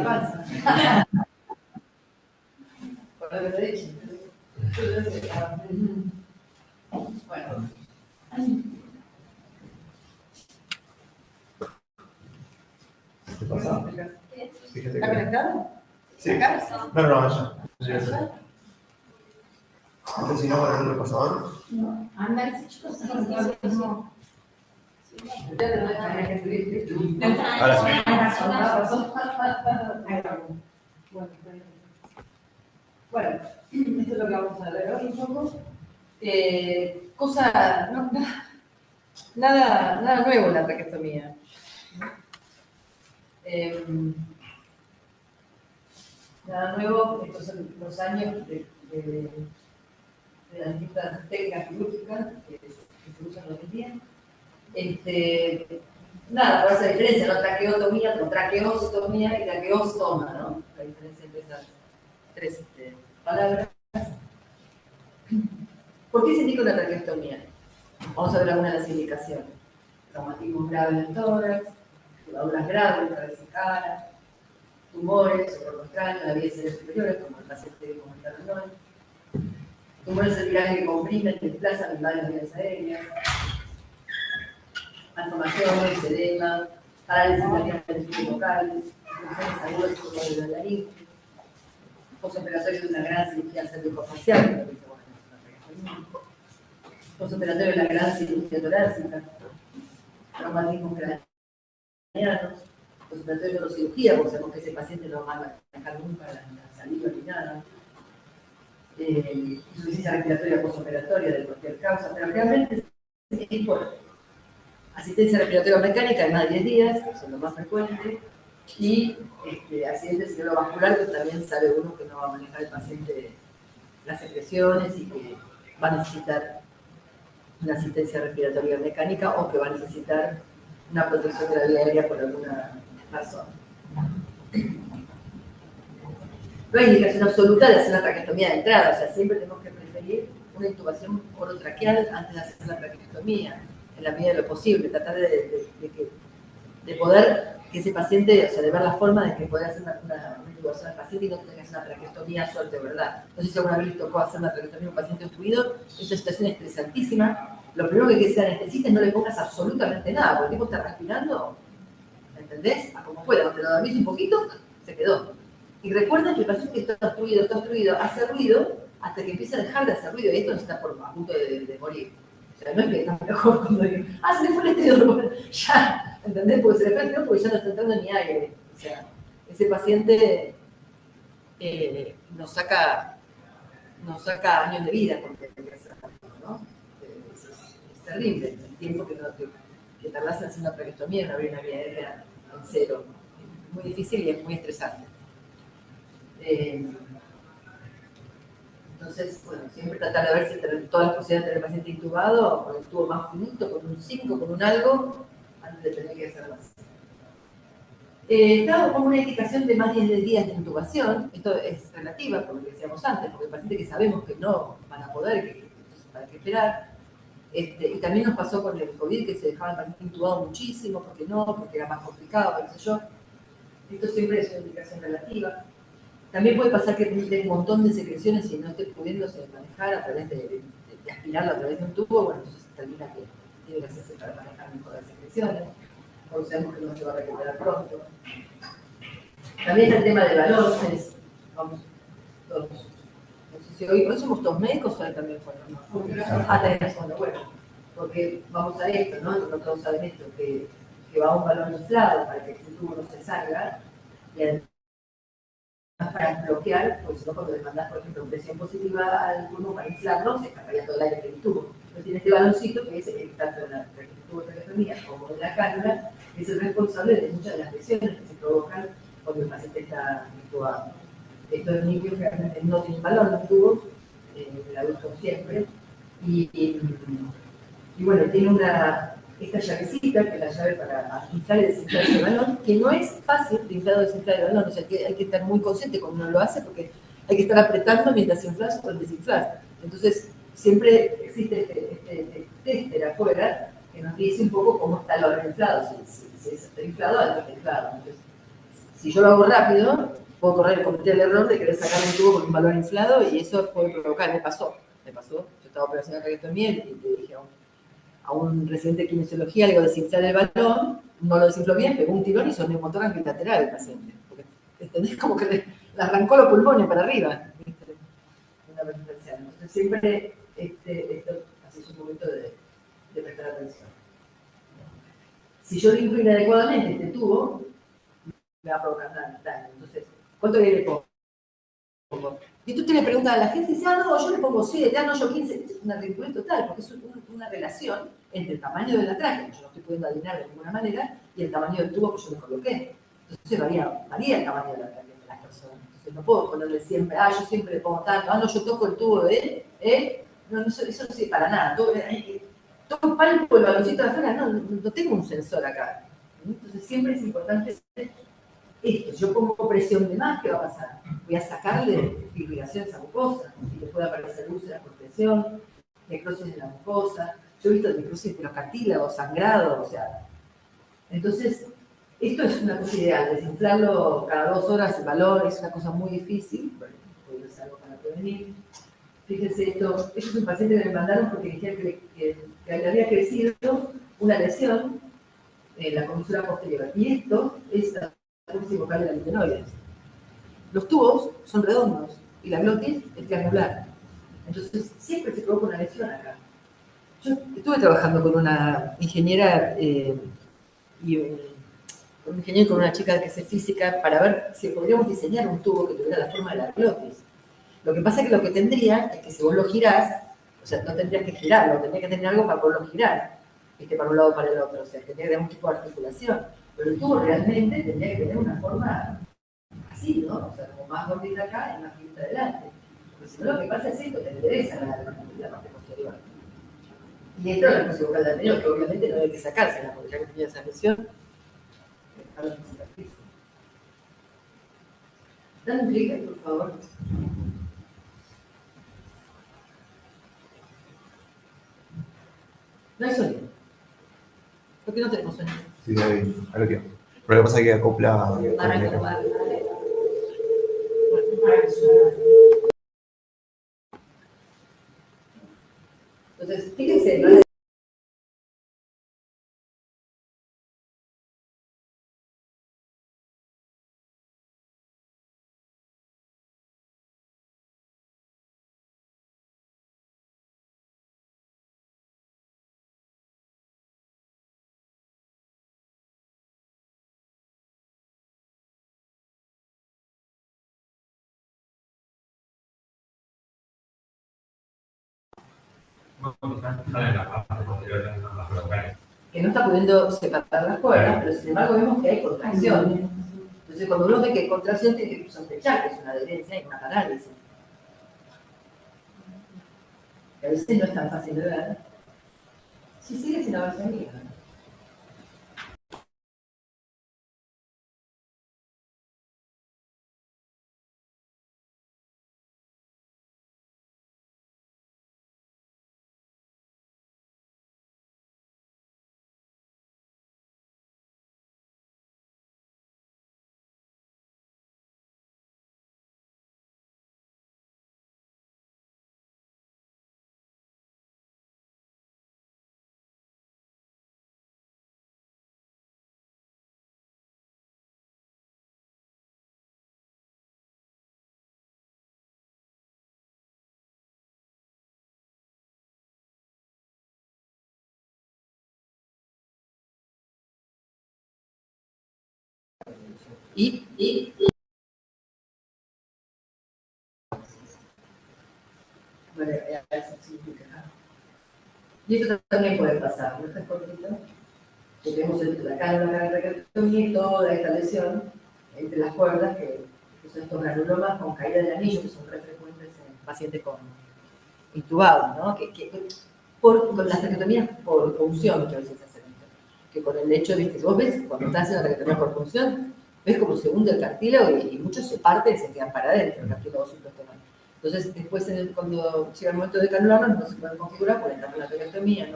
panza. Por la derecha. Bueno. ¿Qué pasa? ¿Está conectado? Sí. ¿Acá? No, allá. Entonces, si no, para el otro pasador. No. Anda, ese chico sí. No. Ahora Bueno, esto es lo que vamos a ver hoy un poco. Nada nuevo en la traqueostomía. Nada nuevo, estos son los años de las distintas técnicas quirúrgicas que se usan hoy en día. Nada, por esa diferencia, ¿no? Traqueotomía con traqueostomía y traqueostoma, ¿no? La diferencia entre esas tres palabras. ¿Por qué se indica una traqueostomía? Vamos a ver algunas de las indicaciones. Traumatismo grave en el tórax, quemaduras graves, cabeza y cara, tumores supracostral en la vía cerebral superior, como el paciente comentando hoy, tumores cerebrales que comprimen, desplazan y van las vías aéreas, malformaciones, edema, parálisis de locales, infecciones agudas como el de la laringe, postoperatorio de una gran cirugía cervicofacial, postoperatorio de la gran cirugía torácica, traumatismos craneanos, postoperatorio de neurocirugía, porque sabemos que ese paciente no va a dejar nunca la saliva ni nada, insuficiencia respiratoria postoperatoria de cualquier causa, pero realmente es por asistencia respiratoria mecánica de más de 10 días, que son lo más frecuente, y accidente cerebrovascular, que también sabe uno que no va a manejar el paciente las secreciones y que va a necesitar una asistencia respiratoria mecánica o que va a necesitar una protección de la vía aérea por alguna razón. No hay indicación absoluta de hacer una traqueostomía de entrada, o sea, siempre tenemos que preferir una intubación orotraqueal antes de hacer la traqueostomía, en la medida de lo posible, tratar de poder que ese paciente, o sea, de ver la forma de que pueda hacer una intubación al paciente y no tenga que hacer una traqueostomía suerte, ¿verdad? No sé si alguna vez les tocó hacer una traqueostomía a un paciente obstruido, es una situación estresantísima. Lo primero que hay que hacer anestesista es no le pongas absolutamente nada, porque el tipo está respirando, ¿entendés? A como pueda, cuando lo dormís un poquito, se quedó. Y recuerda que el paciente que está obstruido, hace ruido hasta que empieza a dejar de hacer ruido, y esto no está a punto de morir. O sea, no es que está mejor cuando digo, se le fue el estridor, ya, ¿entendés? Porque se le fue el estridor porque ya no está entrando ni aire. O sea, ese paciente nos saca años de vida porque hay que hacerlo, ¿no? Es terrible el tiempo que tardás en hacer una traqueostomía, en abrir una vía aérea en cero. Es muy difícil y es muy estresante. Entonces, bueno, siempre tratar de ver si tenemos todas las posibilidades de tener el paciente intubado, con el tubo más finito, con un 5, con un algo, antes de tener que hacer más. Claro, como una indicación de más de 10 días de intubación, esto es relativa, por lo que decíamos antes, porque el paciente que sabemos que no van a poder, entonces hay que esperar. Y también nos pasó con el COVID, que se dejaba el paciente intubado muchísimo, porque era más complicado, qué sé yo. Esto siempre es una indicación relativa. También puede pasar que tenga un montón de secreciones y no esté pudiéndose manejar a través de aspirarlo a través de un tubo, bueno, entonces termina que tiene que hacerse para manejar mejor las secreciones, porque sabemos que no se va a recuperar pronto. También el tema de valores, vamos, todos. No sé si hoy somos todos médicos o ahí también fueron. También son, bueno, porque vamos a esto, ¿no? No todos saben esto, que va un balón inflado para que el tubo no se salga, y para bloquear, pues no cuando le mandas, por ejemplo, presión positiva al pulmón para inflarlo, se escaparía todo el aire del tubo. Entonces tiene este baloncito que es tanto en el tubo de traqueostomía como en la cánula, que es el responsable de muchas de las lesiones que se provocan cuando el paciente está intubado. Estos niños realmente no tienen balón los tubos, el adulto siempre, y bueno, tiene esta llavecita, que es la llave para inflar y desinflar ese balón, que no es fácil de inflar o desinflar el balón, o sea que hay que estar muy consciente cuando uno lo hace, porque hay que estar apretando mientras inflas o desinflas. Entonces, siempre existe este tester afuera que nos dice un poco cómo está el balón inflado, si está inflado o no está inflado. Entonces, Si yo lo hago rápido, puedo cometer el error de querer sacar un tubo con un balón inflado y eso puede provocar, me pasó. Yo estaba operación de traqueotomía y le dije a un residente de kinesiología, le digo, desinflar el balón, no lo desinfló bien, pegó un tirón y hizo neumotórax bilateral el paciente. Porque, ¿entendés? Como que le arrancó los pulmones para arriba. Una vertical. Entonces siempre esto hace un momento de prestar atención. Si yo limpio inadecuadamente este tubo, me va a provocar daño. Entonces, ¿cuánto le pongo? Y tú te le preguntas a la gente y dice, no, yo le pongo 7, no, yo 15. Es una ridiculez total, porque es una relación entre el tamaño de la tráquea, que yo no estoy pudiendo alinear de ninguna manera, y el tamaño del tubo que yo le coloqué. Entonces varía el tamaño de la tráquea de las personas. Entonces no puedo ponerle siempre, yo siempre le pongo tanto, no, yo toco el tubo no, eso no sirve para nada. Toco palpo el baloncito de afuera, no tengo un sensor acá. Entonces siempre es importante esto. Yo pongo presión de más, ¿qué va a pasar? Voy a sacarle irrigación a esa mucosa, y le puede aparecer úlceras por presión, necrosis en la mucosa. Yo he visto necrosis de los cartílagos, sangrado, o sea. Entonces, esto es una cosa ideal, desinflarlo cada 2 horas el balón es una cosa muy difícil, bueno, puede ser algo para prevenir. Fíjense, esto es un paciente que me mandaron porque decía que le había crecido una lesión en la comisura posterior. Y esto es la glotis vocal de la litenoides. Los tubos son redondos y la glotis es triangular. Entonces, siempre se provoca una lesión acá. Yo estuve trabajando con una ingeniera con un ingeniero y con una chica que hace física para ver si podríamos diseñar un tubo que tuviera la forma de la glotis. Lo que pasa es que lo que tendría es que si vos lo girás, o sea, no tendrías que girarlo, tendrías que tener algo para poderlo girar, para un lado o para el otro, o sea, tendría que tener algún tipo de articulación. Pero el tubo realmente tendría que tener una forma así, ¿no? O sea, como más gordita acá y más finita adelante. Porque si no, lo que pasa es esto, te endereza la parte posterior. Y esto es la glotis vocal del anterior, que obviamente no hay que sacársela, porque ya que tenía esa lesión, dale un clic ahí, por favor. No hay sonido. ¿Por qué no tenemos sonido? Sí, ahí, ahora qué. Pero lo que pasa es que acopla. Entonces, fíjense, ¿no? Que no está pudiendo separar las cuerdas, pero sin embargo vemos que hay contracción. Entonces, cuando uno ve que hay contracción, tiene que sospechar que es una adherencia y una parálisis. Que a veces no es tan fácil de ver. Si sigue sin haberse sonido. Y bueno, eso significa. Y esto también puede pasar, ¿no? Este cortito, que tenemos la cara y toda esta lesión entre las cuerdas, que son estos granulomas con caída del anillo, que son re frecuentes en pacientes intubados, ¿no? Con las traqueotomías por punción que a veces hacen esto. Que con el hecho de que vos ves, cuando estás haciendo la traqueotomía por punción, ves como se hunde el cartílago y muchos se parten y se quedan para adentro, el cartílago supraestomacal. Entonces, después, cuando llega el momento de canularlo, no se pueden configurar por entrar en la traqueotomía.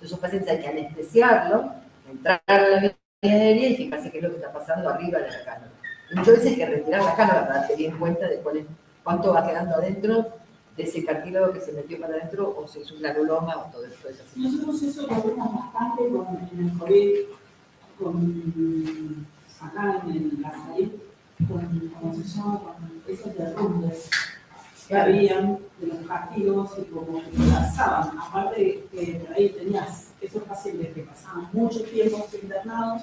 Esos pacientes hay que anestesiarlo, entrar a la vía aérea y fijarse qué es lo que está pasando arriba de la cánula. Y muchas veces hay que retirar la cánula para tener en cuenta de cuánto va quedando adentro de ese cartílago que se metió para adentro, o si es un granuloma o todo eso. Nosotros eso lo vemos bastante en el COVID, acá en la salud, ¿cómo se llama? Con esos derrumbes que habían de los castigos y como que colapsaban. Aparte de que por ahí tenías esos pacientes que pasaban mucho tiempo internados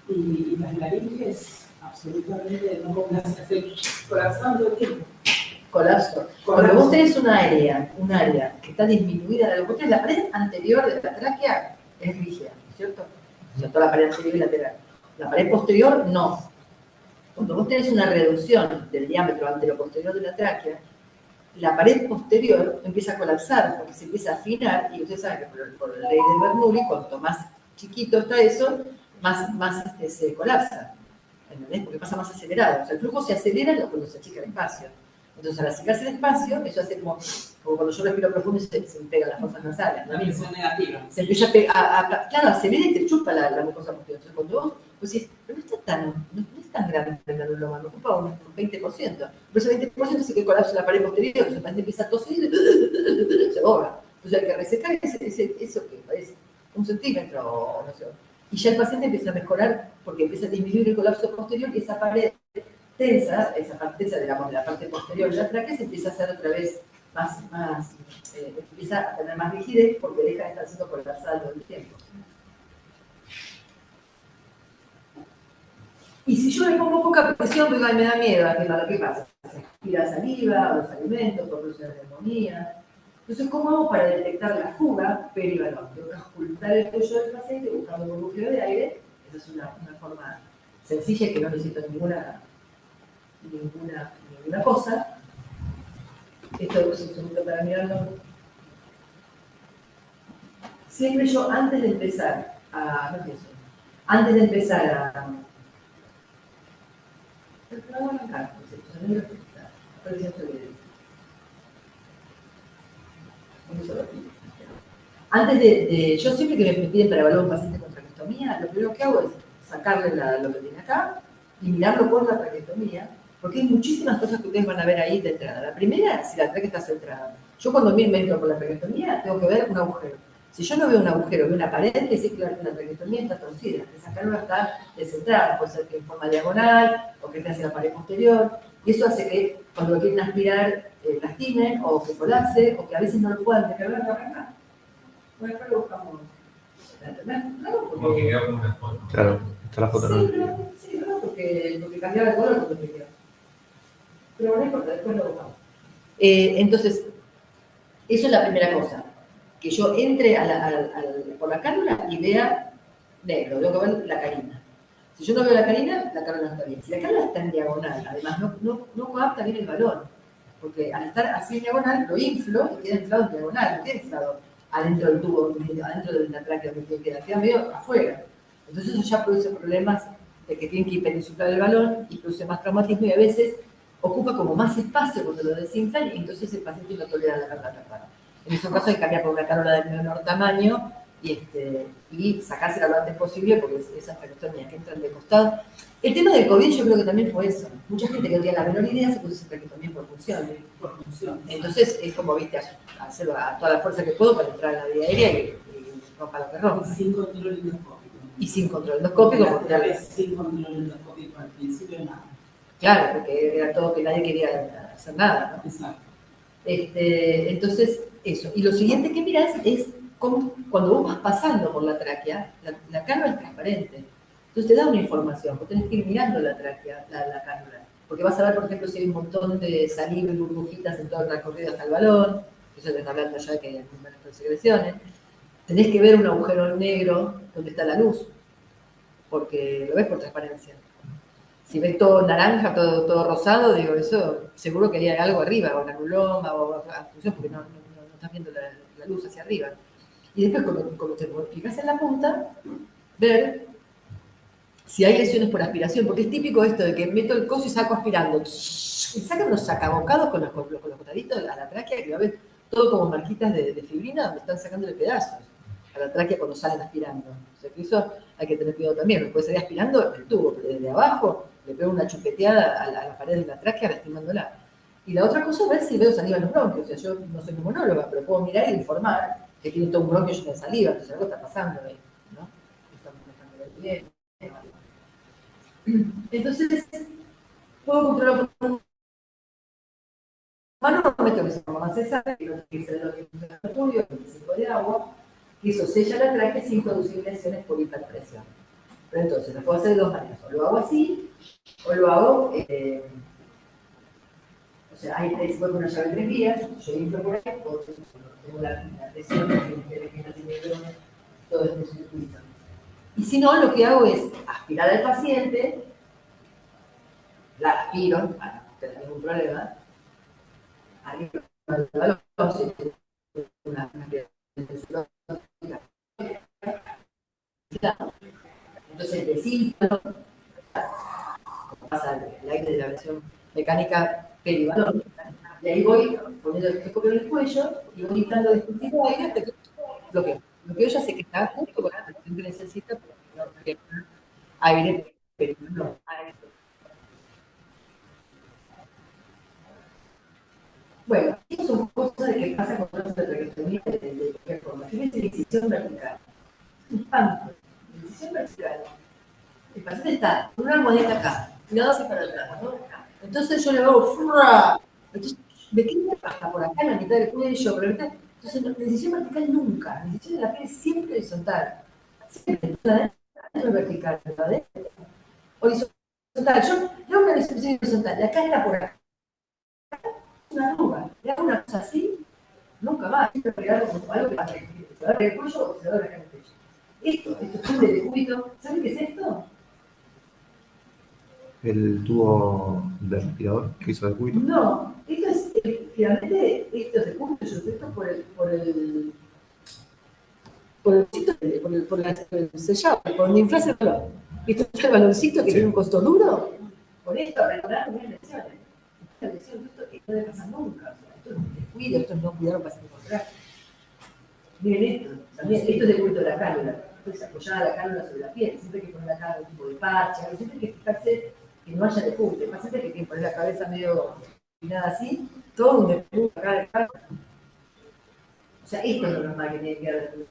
y las laringes absolutamente no podían hacer, colapsaban todo el tiempo. Colapso. Cuando vos tenés un área que está disminuida, vos tenés la pared anterior de la tráquea es rígida, ¿cierto? O sea, toda la pared anterior y lateral. La pared posterior, no. Cuando vos tenés una reducción del diámetro anteroposterior de la tráquea, la pared posterior empieza a colapsar porque se empieza a afinar, y ustedes saben que por la ley de Bernoulli, cuanto más chiquito está eso, más se colapsa. ¿Entendés? Porque pasa más acelerado. O sea, el flujo se acelera cuando se achica el espacio. Entonces, al achicarse el espacio, eso hace como cuando yo respiro profundo y se me pegan las fosas nasales. La presión negativa. Se empieza a pegar, claro, acelera y te chupa la mucosa posterior. Entonces, cuando vos decís, pero no es tan grande el granuloma, me ocupa un 20%. Pero ese 20% hace que colapse la pared posterior, entonces la paciente empieza a toser y se borra. Entonces, hay que resecar eso que parece 1 centímetro o no sé. Y ya el paciente empieza a mejorar porque empieza a disminuir el colapso posterior y esa pared tensa, esa parte tensa, digamos, de la parte posterior de la tráquea se empieza a hacer otra vez empieza a tener más rigidez porque deja de estar siendo colapsada todo el tiempo. Y si yo le pongo poca presión, pues me da miedo, ¿qué pasa? Se aspira saliva, los alimentos, produce neumonía. Entonces, ¿cómo hago para detectar la fuga perivalón? Tengo que ocultar el cuello del paciente buscando un burbujeo de aire. Esa es una forma sencilla y que no necesito ninguna cosa. Esto es un segundo para mirarlo. Siempre yo, antes de empezar a yo siempre que me piden para evaluar un paciente con traqueostomía, lo primero que hago es sacarle lo que tiene acá y mirarlo por la traqueostomía, porque hay muchísimas cosas que ustedes van a ver ahí de entrada. La primera, si la tráquea está centrada. Yo cuando me entro por la traqueostomía, tengo que ver un agujero. Si yo no veo un agujero, veo una pared, que dice que la traqueostomía está torcida, que esa cánula está descentrada, puede ser que en forma diagonal, o que esté hacia la pared posterior, y eso hace que cuando lo quieren aspirar, lastimen, o que colapse, o que a veces no lo puedan descargar para acá. Bueno, acá lo buscamos. Porque quedó como una foto. Claro, está la foto, sí, ¿no? No, sí, no, porque cambiaba el color cuando me quedó. Pero bueno, no importa, después lo buscamos. Entonces, eso es la primera cosa. Que yo entre por la cánula y vea negro, tengo que ver la carina. Si yo no veo la carina, la cánula no está bien. Si la cánula está en diagonal, además no coapta bien el balón, porque al estar así en diagonal, lo inflo y queda inflado en diagonal, no queda inflado adentro del tubo, adentro de la tráquea, que queda medio afuera. Entonces eso ya produce problemas de que tienen que hiperinsuflar el balón y produce más traumatismo y a veces ocupa como más espacio cuando lo desinflan y entonces el paciente no tolera la cánula tapada. En esos casos hay que cambiar por una cánula de menor tamaño y sacársela lo antes posible porque esas traqueostomías que entran de costado. El tema del COVID yo creo que también fue eso. Mucha gente que no tenía la menor idea se puso esa traqueostomía por función. Entonces es como, viste, hacerlo a toda la fuerza que puedo para entrar en la vía aérea y rompa lo que rompa. Sin control endoscópico. Y sin control endoscópico. Sin control endoscópico al principio nada. Claro, porque era todo que nadie quería hacer nada, ¿no? Exacto. Entonces, eso. Y lo siguiente que mirás es cómo, cuando vos vas pasando por la tráquea, la cánula es transparente. Entonces te da una información, vos tenés que ir mirando la tráquea, la cánula. Porque vas a ver, por ejemplo, si hay un montón de saliva y burbujitas en todo el recorrido hasta el balón, eso te está hablando ya de que hay numerosas secreciones. Tenés que ver un agujero negro donde está la luz, porque lo ves por transparencia. Si ves todo naranja, todo rosado, digo, eso seguro que hay algo arriba, o granuloma, o abstrucción, porque no estás viendo la luz hacia arriba. Y después, como te fijas en la punta, ver si hay lesiones por aspiración, porque es típico esto de que meto el coso y saco aspirando. Y sacan unos sacabocados con los botaditos a la tráquea, que va a ver todo como marquitas de fibrina, donde están sacándole pedazos a la tráquea cuando salen aspirando. O sea que eso hay que tener cuidado también, no puede salir aspirando el tubo, pero desde abajo le pego una chupeteada a la pared de la tráquea lastimándola. Y la otra cosa es ver si veo saliva en los bronquios. O sea, yo no soy neumonóloga, pero puedo mirar e informar que tiene todo un bronquio lleno de saliva, entonces algo está pasando ahí, ¿no? Estamos manejando bien. Entonces, puedo controlar por un mano, no meto que se llama César, que no tiene que ser de los estudios, 25 de agua, que eso sella la tráquea sin producir lesiones por hiperpresión. Pero entonces, lo puedo hacer de dos maneras. O lo hago así, o lo hago, o sea, ahí se puede poner una llave de 3 vías, yo inflo por ahí, o tengo la presión, todo este circuito. Y si no, lo que hago es aspirar al paciente, la aspiro, para no tener ningún problema, arriba del balón, una entonces desinflo, pasa el aire de la versión mecánica peribalón, y ahí voy poniendo el escopo en el cuello y voy inflando despacito aire hasta que bloqueo. Bloqueo ya sé que está justo con la presión que necesita para que no aire peribalón. Bueno, estas son cosas de que pasa con la traqueotomía de cualquier forma. Yo hice decisión vertical. Un espanto. Decisión vertical. El paciente está con una almohadita acá, mirando hacia para atrás, ¿no? Entonces yo le hago ¡fua! Entonces me quedo hasta por acá en la mitad del cuello, pero entonces la decisión vertical nunca. La decisión de la piel es siempre horizontal. Siempre, no vertical, ¿verdad? Horizontal. Yo hago una decisión horizontal, de acá está por acá. Una arruga, le hago una cosa así, nunca más, siempre pegarlo como algo que pase. Se agarra el cuello o se agarra el cuello. Esto es un decúbito. ¿Saben qué es esto? El tubo de respirador que hizo el cuito. No, esto es, finalmente, esto es decúbito, yo sé esto por el sellado, por donde inflas el balón. Esto es el baloncito que tiene un costo duro, por esto, arreglar bien lesiones. Esta lesión, esto no debe pasar nunca. O sea, esto es un descuido, esto es no cuidar un paciente contrario. Miren esto, también, esto es de culto de la cánula. Entonces, apoyar la cánula sobre la piel, siempre hay que poner acá un tipo de parche, siempre hay que fijarse que no haya descuido. El paciente que tiene que poner la cabeza medio inclinada así, todo un descuido acá de cánula. O sea, esto es lo normal que tiene que haber.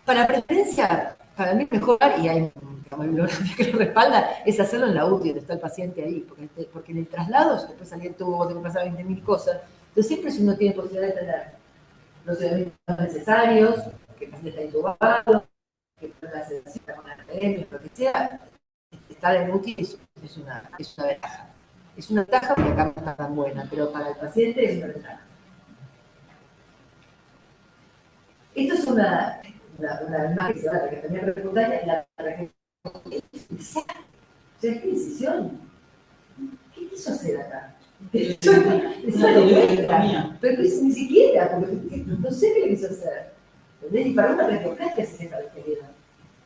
Para preferencia, para mí mejor, y hay bibliografía que lo respalda, es hacerlo en la UTI, donde está el paciente ahí, porque en el traslado, después salir tubo, tengo que pasar 20.000 cosas. Entonces siempre si uno tiene posibilidad de tener los elementos necesarios, que el paciente está intubado, que la sedación con la academia, lo que sea, estar en UTI es una ventaja. Es una ventaja porque acá no está tan buena, pero para el paciente es una ventaja. Esto es una imagen que se llama traqueotomía percutánea, la traqueotomía. ¿Qué decisión? ¿Qué quiso hacer acá? Pero ni siquiera, porque no sé qué le quiso hacer. Y para una traqueoplastia se deja de querer.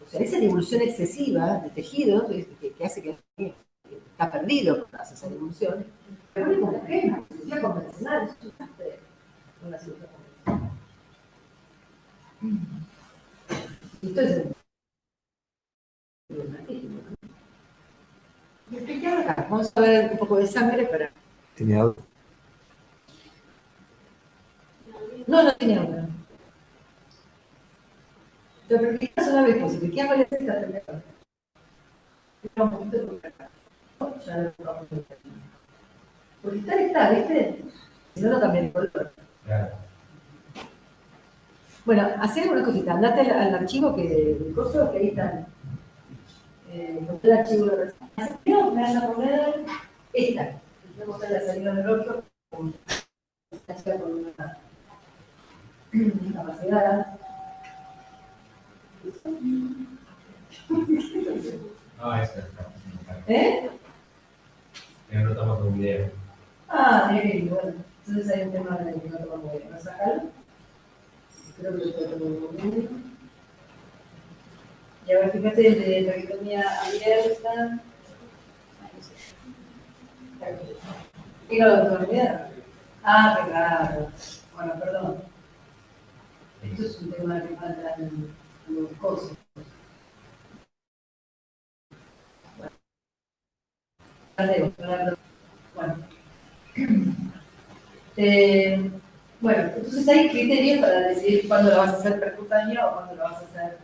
O sea, esa divulsión excesiva de tejido que hace que está perdido cuando hace esa divulsión. Pero no es como que cirugía convencional, es una cirugía convencional. Entonces, vamos a ver un poco de sangre para. ¿Tiene algo? No, no tiene agua. Te replicas una vez, pues si te quieres valer esta teléfono. Un poquito por acá. Ya lo vamos a ver. Porque está, ¿viste? Si no, no cambia el color. Bueno, hacer una cosita. Andate al archivo que coso, que ahí están. El archivo de receta. Me vas a poner esta. Voy a mostrar la salida del orto con esta chica con una capacidad. No, eso es. ¿Eh? No estamos en video. Ah, bueno. Entonces hay un tema de que no tomamos bien. ¿No sacarlo? Creo que lo estoy tomando bien. Y ahora fíjate de traqueotomía abierta. ¿Y no lo doctor? Ah, qué raro. Bueno, perdón. Eso es un tema que falta en los cosas. Bueno. Bueno, entonces hay criterios para decidir cuándo lo vas a hacer percutánea o cuándo lo vas a hacer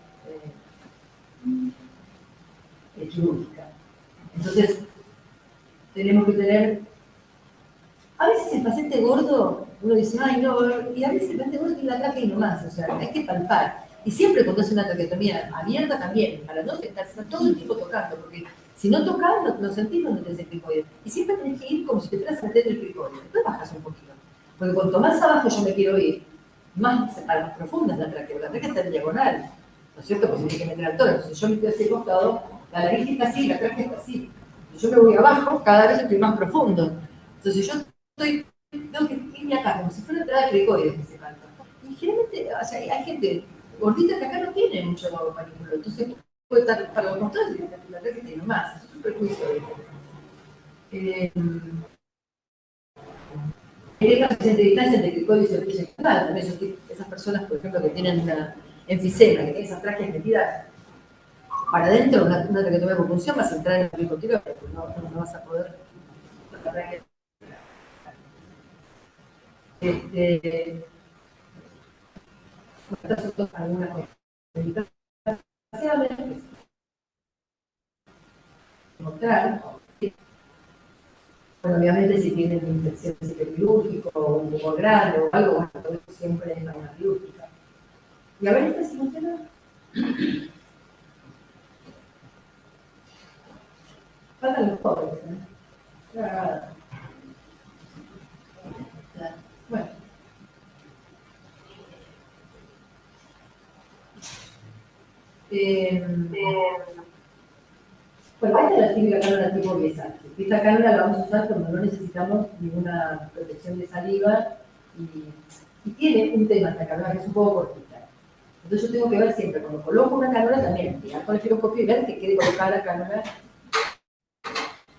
quirúrgica. Entonces, tenemos que tener. A veces el paciente gordo, uno dice, ay no, y a veces el paciente gordo tiene la tráquea y no más, o sea, hay que palpar. Y siempre cuando hace una traqueotomía abierta también, para no estar todo el tiempo tocando, porque si no tocas, no sentís donde tenés el cricoide. Y siempre tenés que ir como si te fueras a meter el cricoide. Después bajas un poquito. Porque cuanto más abajo yo me quiero ir, más profunda es la tráquea. La tráquea está en diagonal, ¿no es cierto? Porque se tiene que meter al tórax. Si yo me estoy hacia el costado, la nariz está así, la tráquea está así. Si yo me voy abajo, cada vez estoy más profundo. Entonces yo tengo que irme acá, como si fuera una entrada de cricoides que se canta. Y generalmente, o sea, hay gente gordita que acá no tiene mucho panículo, entonces puede estar para los costados y la tráquea tiene más. Es un prejuicio. Hay casos de distancia entre cricoides y orquilla canal. También esas personas, por ejemplo, que tienen una enfisema, que tienen esas tráqueas metidas para adentro, una traqueotomía por punción, vas a entrar en el pericutilo, pero no vas a poder. Algunas complicaciones, mostrar. Bueno, obviamente si tienen una infección quirúrgica o un tumor grande o algo, bueno, todo eso siempre es una quirúrgica. Y a ver, ¿esta si funciona? Faltan los pobres, ¿eh? Claro. Bueno. Bueno, esta es la típica cánula tipo Biesal. Esta cánula la vamos a usar cuando no necesitamos ninguna protección de saliva y tiene un tema esta cánula que es un poco cortita. Entonces yo tengo que ver siempre, cuando coloco una cánula también, mirar con el giroscopio y ver que quede colocada la cánula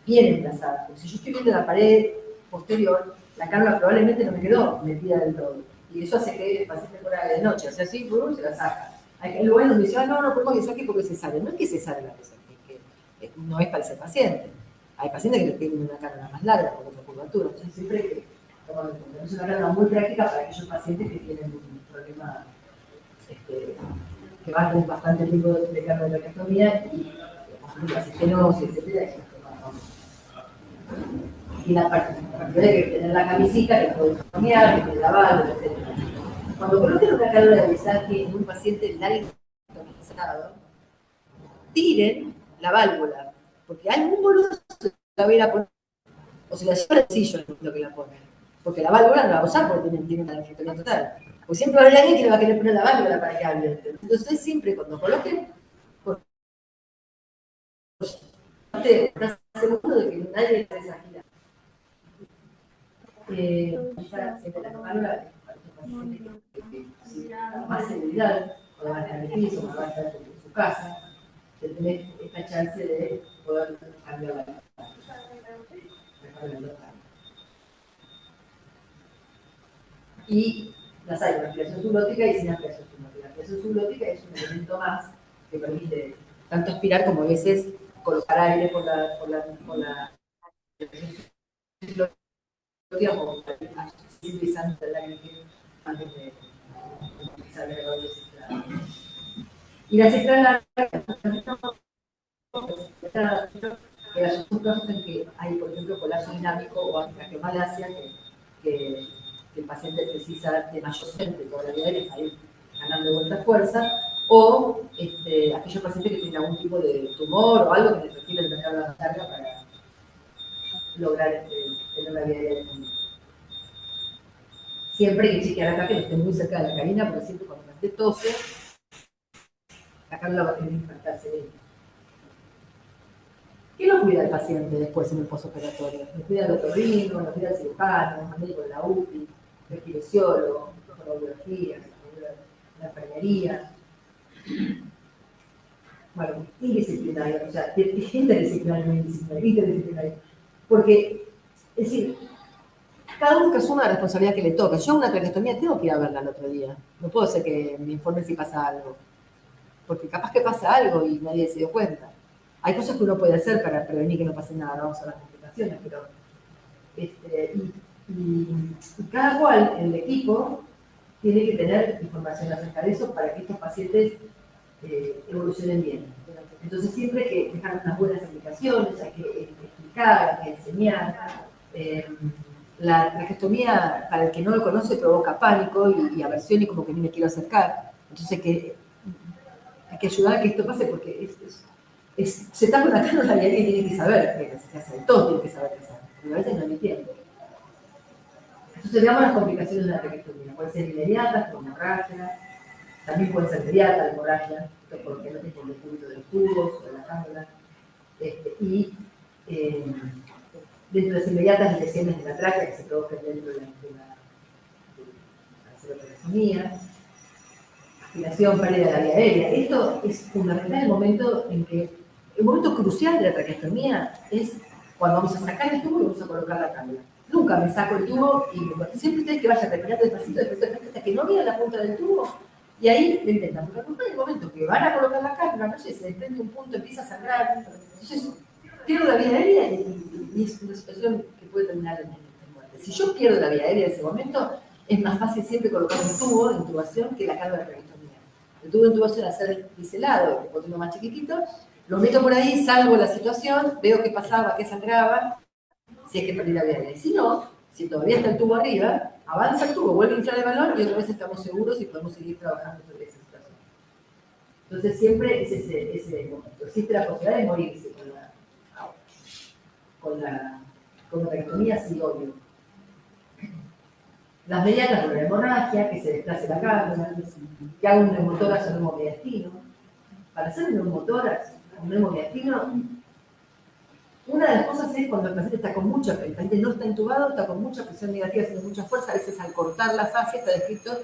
bien emplazada. Porque si yo estoy viendo la pared posterior, la cánula probablemente no me quedó metida del todo. Y eso hace que el paciente fuera de noche, o sea, así, se la saca. Hay lugares donde dicen, no podemos que saque porque se sale. No es que se sale la cosa, es que no es para ese paciente. Hay pacientes que tienen una cánula más larga por otra curvatura. Entonces siempre hay que tomar en cuenta. Es una cánula muy práctica para aquellos pacientes que tienen un problema que va a tener bastante tipo de cánula de traqueotomía y estenosis, etcétera. Y la particularidad de que tener la camisita, que puede cambiar, que puede lavar, etc. Cuando coloquen una cánula de avisaje en un paciente largotonizado, tiren la válvula, porque algún boludo se la va a ir a poner, o se la lleva al bolsillo lo que la pone, porque la válvula no la va a usar porque tiene una defectoría total. Pues siempre va a haber alguien que le va a querer poner la válvula para que hable. Entonces siempre cuando coloquen, estás seguro de que nadie le hace esa más seguridad, o va a estar en el piso, o va a estar en su casa, de tener esta chance de poder cambiar la vida. Y las hay con aspiración sublótica y sin aspiración sublótica. La aspiración sublótica es un elemento más que permite tanto aspirar como a veces colocar aire por la digamos, utilizando el aire antes de utilizar el aire. Y las extralas, son casos en que hay, por ejemplo, colapso dinámico o traqueomalacia que el paciente precisa de mayor centro de la vida y ir ganando de vuelta fuerza, o aquellos pacientes que tienen algún tipo de tumor o algo que requiere el mercado de la carga para lograr tener la vida de fondo. Siempre hay que chequear acá que no esté muy cerca de la cabina, porque siempre cuando esté tose, la cánula va a tener que infartarse de ella. ¿Quién lo cuida al paciente después en el postoperatorio? Lo cuida el otorrino, lo cuida el cirujano, el médico de la UTI, el kinesiólogo, la radiología, la enfermería. Bueno, indisciplinario, o sea, interdisciplinario, interdisciplinario. Porque, es decir, cada uno que asuma la responsabilidad que le toca. Yo una traqueostomía tengo que ir a verla el otro día. No puedo ser que me informen si pasa algo. Porque capaz que pasa algo y nadie se dio cuenta. Hay cosas que uno puede hacer para prevenir que no pase nada, vamos a las complicaciones, pero y cada cual en el equipo tiene que tener información acerca de eso para que estos pacientes evolucionen bien. Entonces siempre hay que dejar unas buenas indicaciones, hay que explicar, hay que enseñar. La traqueostomía, para el que no lo conoce, provoca pánico y aversión y como que ni me quiero acercar. Entonces hay que ayudar a que esto pase porque se tapa una cánula y alguien tiene que saber qué hacer. Todos tienen que saber qué hacer, pero a veces no entienden. Entonces veamos las complicaciones de la traqueostomía. Pueden ser inmediatas, como hemorragia, también puede ser inmediata la hemorragia, porque no tiene el descubrimiento de los tubos o de la cánula. Dentro de las inmediatas, lesiones de la tráquea que se provocan dentro de la traqueostomía, aspiración, pérdida de la vía aérea. Esto es fundamental en el momento crucial de la traqueostomía es cuando vamos a sacar el tubo y vamos a colocar la cánula. Nunca me saco el tubo y siempre ustedes que vayan respirando despacito hasta que no vean la punta del tubo y ahí lo intentan. Porque en el momento que van a colocar la cánula, no sé, se desprende un punto, empieza a sangrar, entonces pierdo la vía aérea y es una situación que puede terminar en muerte. Si yo pierdo la vía aérea en ese momento, es más fácil siempre colocar un tubo de intubación que la cánula de traqueostomía. El tubo de intubación al ser biselado, el botón más chiquitito, lo meto por ahí, salvo la situación, veo qué pasaba, qué sangraba, si es que perdí la vía aérea. Si no, si todavía está el tubo arriba, avanza el tubo, vuelve a inflar el balón y otra vez estamos seguros y podemos seguir trabajando sobre esa situación. Entonces siempre es ese momento. Existe la posibilidad de morirse con la traqueostomía, sí, obvio. Las medianas con la hemorragia, que se desplace la cánula, que haga un neumotórax o un neumomediastino. Para hacer un neumotórax, un neumomediastino, una de las cosas es cuando el paciente está con el paciente no está intubado, está con mucha presión negativa, haciendo mucha fuerza, a veces al cortar la fascia está descrito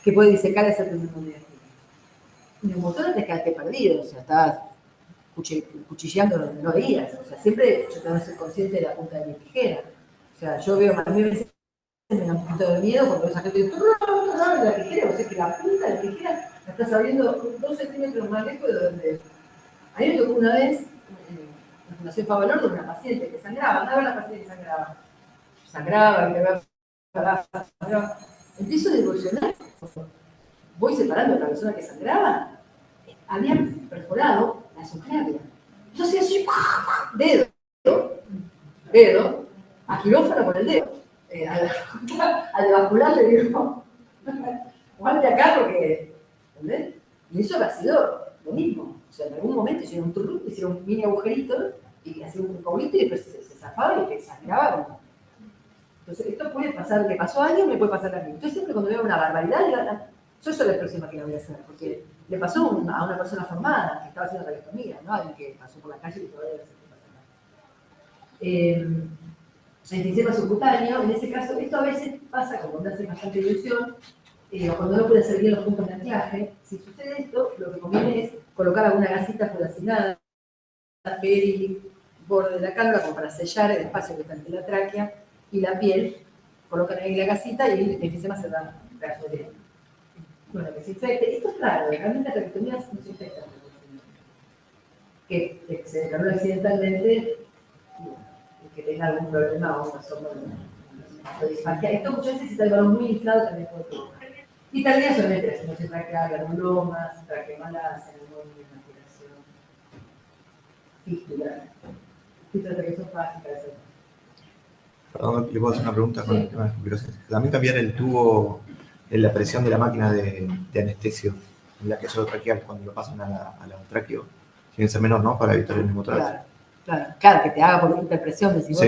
que puede disecar ese neumomediastino. Un neumotórax te quedaste perdido, o sea, estabas cuchilleando donde no veías, o sea, siempre yo tengo que ser consciente de la punta de mi tijera. O sea, yo veo a mí veces me da un poquito de miedo cuando esa gente dice la tijera, o sea que la punta de la tijera la estás abriendo 2 centímetros más lejos de donde. A mí me tocó una vez en Fundación Favalor de una paciente que sangraba, andaba la paciente que sangraba, empiezo a evolucionar, voy separando a la persona que sangraba, había perforado la subclavia. Yo hacía así, dedo, a quirófano con el dedo. Al evacuar le digo, guante acá porque, ¿entendés? Y eso ha sido lo mismo. O sea, en algún momento hicieron un mini agujerito y hacían un caulito y después se zafaba y que sangraba. Entonces, esto puede pasar, le pasó a alguien, me puede pasar a mí. Entonces, siempre cuando veo una barbaridad, yo soy la próxima que la voy a hacer, porque le pasó a una persona formada que estaba haciendo traqueostomía, ¿no? Alguien que pasó por la calle y todavía no se puede pasar. El sistema subcutáneo, en ese caso, esto a veces pasa cuando hace bastante ilusión, o cuando no puede hacer bien los puntos de anclaje. Si sucede esto, lo que conviene es colocar alguna gasita furacinada, borde de la cánula, como para sellar el espacio que está entre la tráquea y la piel. Colocan ahí la gasita y el enfisema se da resolver. Bueno, que se infecte. Esto es raro, realmente la traqueostomía no se infecta. Que se declaró accidentalmente que tenga algún problema o una zona de disfagia. Esto muchas veces si está el balón muy inflado también puede provocar. Y también solamente si no se traquea granulomas, traquemalas, pneumonias, aspiración, fístula traqueosofágica, etc. Perdón, ¿le puedo hacer una pregunta con el tema de las complicaciones? También cambiar el tubo en la presión de la máquina de anestesio, en la que solo traqueal cuando lo pasan a la tráqueo, tiene que ser menor, ¿no? Para evitar el neumotórax. Claro, que te haga por hiperpresión, decís vos.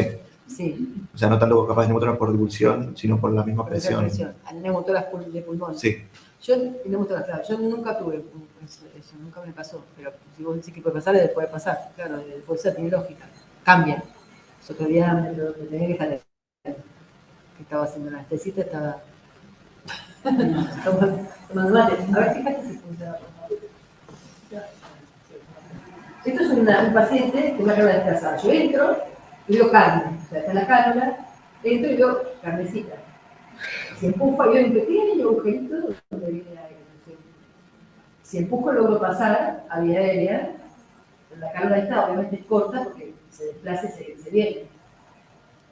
Sí. O sea, no tanto capaz de neumotórax por divulsión, sino por la misma presión. Al neumotórax de pulmón. Sí. Yo nunca tuve eso, nunca me pasó, pero si vos decís que puede pasar, puede pasar, claro, puede ser, tiene lógica. Cambia. Yo todavía me tenía que dejar que estaba haciendo una anestesista, estaba tomando mate. A ver, fíjate si funciona. Esto es un paciente que me acaba de desplazar. Yo entro y veo cánula, o sea, está la cánula, Entro y veo carnecita. Si empujo, hay un pequeño agujerito donde viene aire. Si empujo, logro pasar a vía aérea. La cánula está obviamente es corta porque se desplaza y se viene.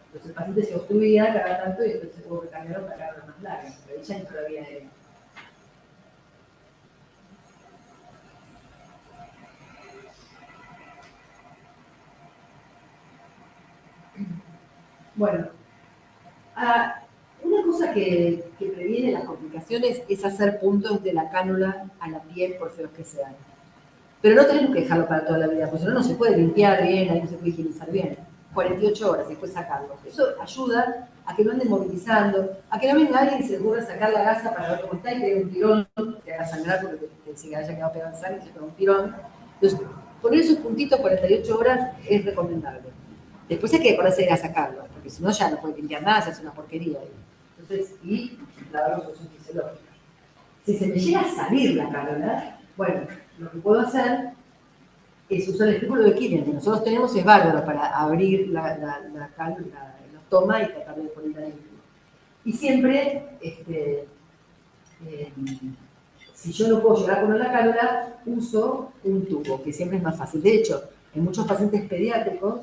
Entonces el paciente se obstruía cada tanto y entonces hubo que cambiar a una cánula más larga. Pero ahí ya entró la vía aérea. Bueno, una cosa que previene las complicaciones es hacer puntos de la cánula a la piel, por feos que sean. Pero no tenemos que dejarlo para toda la vida, porque si no, no se puede limpiar bien, ahí no se puede higienizar bien. 48 horas y después sacarlo. Eso ayuda a que no anden movilizando, a que no venga alguien y se le ocurra sacar la gasa para ver cómo está y que dé un tirón, que haga sangrar porque se haya quedado pegado en sangre, se pega un tirón. Entonces, poner esos puntitos 48 horas es recomendable. Después hay que acordarse de ir a sacarlo, porque si no ya no puede limpiar nada, ya es una porquería. Entonces, y lavar los usos fisiológicos. Si se me llega a salir la cánula, bueno, lo que puedo hacer es usar el círculo de Killian, que nosotros tenemos, es bárbaro para abrir la cánula, la toma y tratar de ponerla dentro. Y siempre, si yo no puedo llegar con la cánula, uso un tubo, que siempre es más fácil. De hecho, en muchos pacientes pediátricos,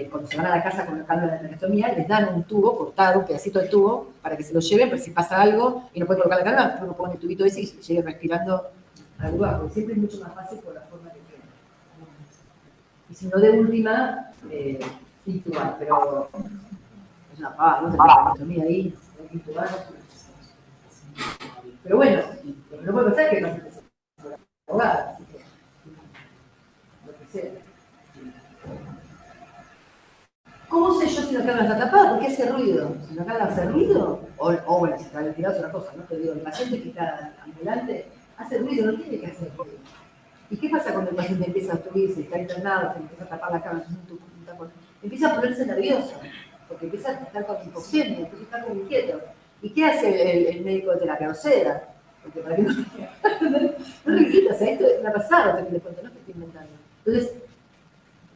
cuando se van a la casa con la cánula de traqueostomía, les dan un tubo, cortado, un pedacito de tubo, para que se lo lleven, pero si pasa algo y no pueden colocar la cánula, uno pone el tubito ese y llegue respirando al lugar, porque siempre es mucho más fácil por la forma que tiene. Y si no, de última, intubar, pero es una pava, no tener traqueostomía ahí, hay que intubar. Pero bueno, lo que no puede pasar es que el paciente se ahogada, así que lo que sea. ¿Cómo sé yo si la cánula está tapada? ¿Por qué hace ruido? Si la cánula hace ruido, o bueno, si está retirado es otra cosa, ¿no? Te digo, el paciente que está ambulante hace ruido, no tiene que hacer ruido. ¿Y qué pasa cuando el paciente empieza a obstruirse, está internado, se empieza a tapar la cánula, empieza a ponerse nervioso, porque empieza a estar con hipoxemia, empieza a estar como inquieto. ¿Y qué hace el médico de terapia? Lo seda, porque para que no le quita, o sea, esto me ha pasado, que les cuento, no es que estoy inventando. Entonces,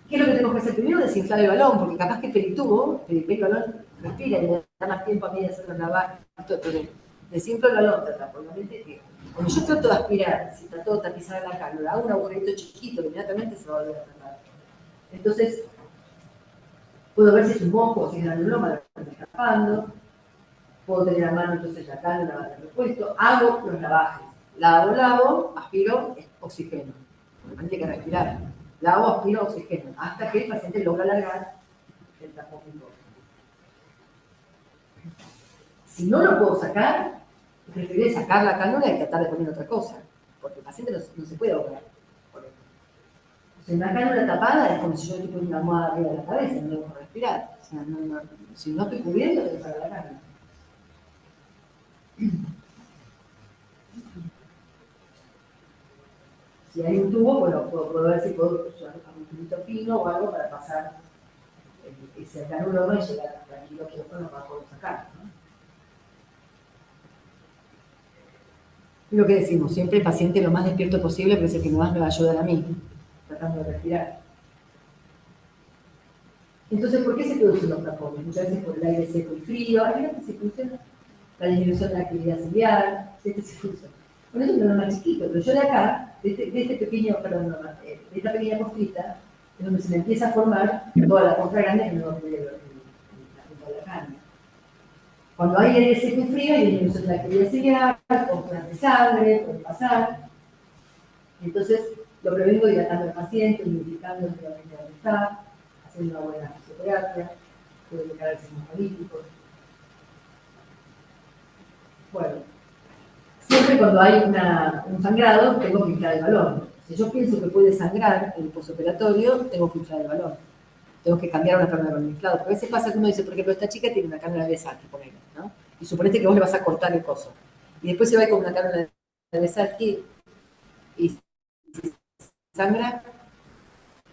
¿qué es lo que tenemos que hacer? Primero, desinflar el balón, porque capaz que el balón respira y le da más tiempo a mí de hacer la baja. Entonces, desinflo el balón, obviamente que cuando yo trato de aspirar, si está todo tapizado en la cánula, hago un agujerito chiquito que inmediatamente se va a volver a tapar. Entonces, puedo ver si es un moco o si es granuloma lo que está tapando. Puedo tener a mano entonces la cánula de repuesto. Hago los lavajes. Lavo, aspiro oxígeno. Antes que respirar. Lavo, aspiro oxígeno. Hasta que el paciente logra alargar el tapón un poco. Si no lo puedo sacar, prefiero sacar la cánula y tratar de poner otra cosa. Porque el paciente no se puede ahogar. Entonces, una cánula tapada es como si yo estoy poniendo una almohada arriba de la cabeza, no debo respirar. O sea, si no estoy cubriendo, tengo que sacar la cánula. Si hay un tubo, bueno, puedo ver si puedo usar un tubito fino o algo para pasar ese canuloma y llegar tranquilo que después no va a poder sacar, ¿no? Y lo que decimos, siempre el paciente lo más despierto posible, pero es el que más me va a ayudar a mí, tratando de respirar. Entonces, ¿por qué se producen los tapones? Muchas veces por el aire seco y frío, hay veces se funciona la disminución de la actividad ciliar, se funciona. Bueno, es un problema más chiquito, pero yo de acá, de esta pequeña costrita, es donde se me empieza a formar toda la costra grande que me va a poner la punta de la carne. Cuando hay aire seco y frío, hay disminución de la actividad ciliar, control de sangre, puede pasar. Entonces, lo prevengo hidratando al paciente, humidificando el ambiente donde está, haciendo una buena fisioterapia, puede tocar el signo político. Bueno, siempre cuando hay un sangrado, tengo que inflar el balón. Si yo pienso que puede sangrar en el postoperatorio, tengo que inflar el balón. Tengo que cambiar una cánula de balón inflado. Porque a veces pasa que uno dice, por ejemplo, esta chica tiene una cánula de Besaki, ponele, ¿no? Y suponete que vos le vas a cortar el coso. Y después se va con una cánula de Besaki y sangra.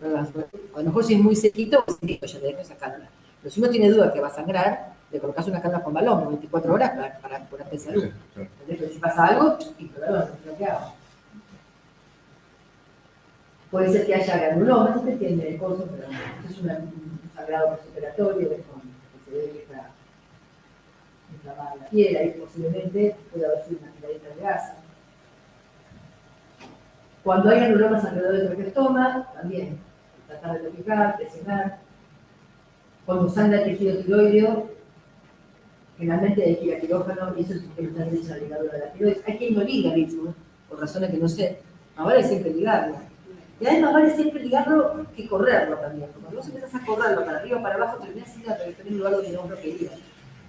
A lo mejor si es muy sequito, pues ya te dejo esa cánula. Pero si uno tiene duda que va a sangrar, le colocas una cánula con balón 24 horas para curarte salud. Sí, claro. Entonces, si pasa algo, y balón, es lo que hago. Puede ser que haya granuloma, no se entiende el coso, pero es un sangrado postoperatorio, se ve que está inflamada la piel, ahí posiblemente puede haber sido una tiradita de gasa. Cuando hay anulomas alrededor del traqueostoma, también tratar de topicar, presionar. Cuando sangra el tejido tiroideo, generalmente hay que ir a quirófano y eso es porque no está derecha la ligadura de la tiroides. Hay quien no liga ritmo, por razones que no sé. Ahora es siempre ligarlo. Y además vale siempre ligarlo que correrlo también. Porque cuando vos empezás a correrlo para arriba o para abajo, terminás sin la trayectoria en lugar donde no lo quería.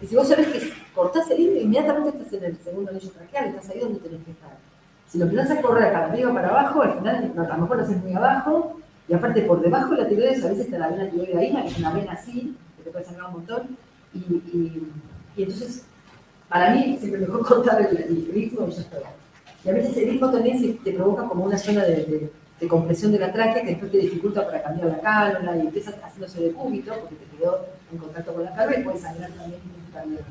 Y si vos sabés que cortás el hilo, inmediatamente estás en el segundo anillo traqueal, estás ahí donde tenés que estar. Si lo empezás a correr para arriba o para abajo, al final a lo mejor lo haces muy abajo, y aparte por debajo de la tiroides a veces está la vena tiroideína, que es una vena así, que te puede sangrar un montón, y entonces, para mí, siempre mejor cortar el ritmo y ya está. Y a veces el ritmo también te provoca como una zona de compresión de la tráquea que después te dificulta para cambiar la cálula y empieza haciéndose de cúbito porque te quedó en contacto con la cálula y puede sangrar también también.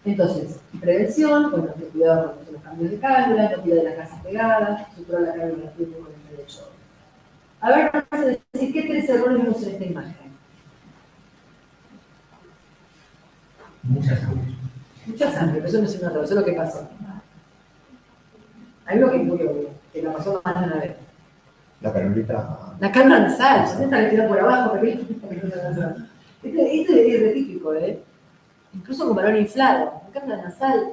Entonces, prevención, bueno, cuidado con los cambios de cálula, no cuidado de las grasas pegadas, sutura la cálula con el derecho. A ver, vamos a decir, ¿qué tres errores vemos en esta imagen? Mucha sangre. Mucha sangre, pero eso no es un error, eso es lo que pasó. Hay uno que es muy obvio, que la pasó más de una vez. La canulita. La cálula nasal, esta le queda por abajo, pero este es típico, ¿eh? Incluso con balón inflado, la cálula nasal.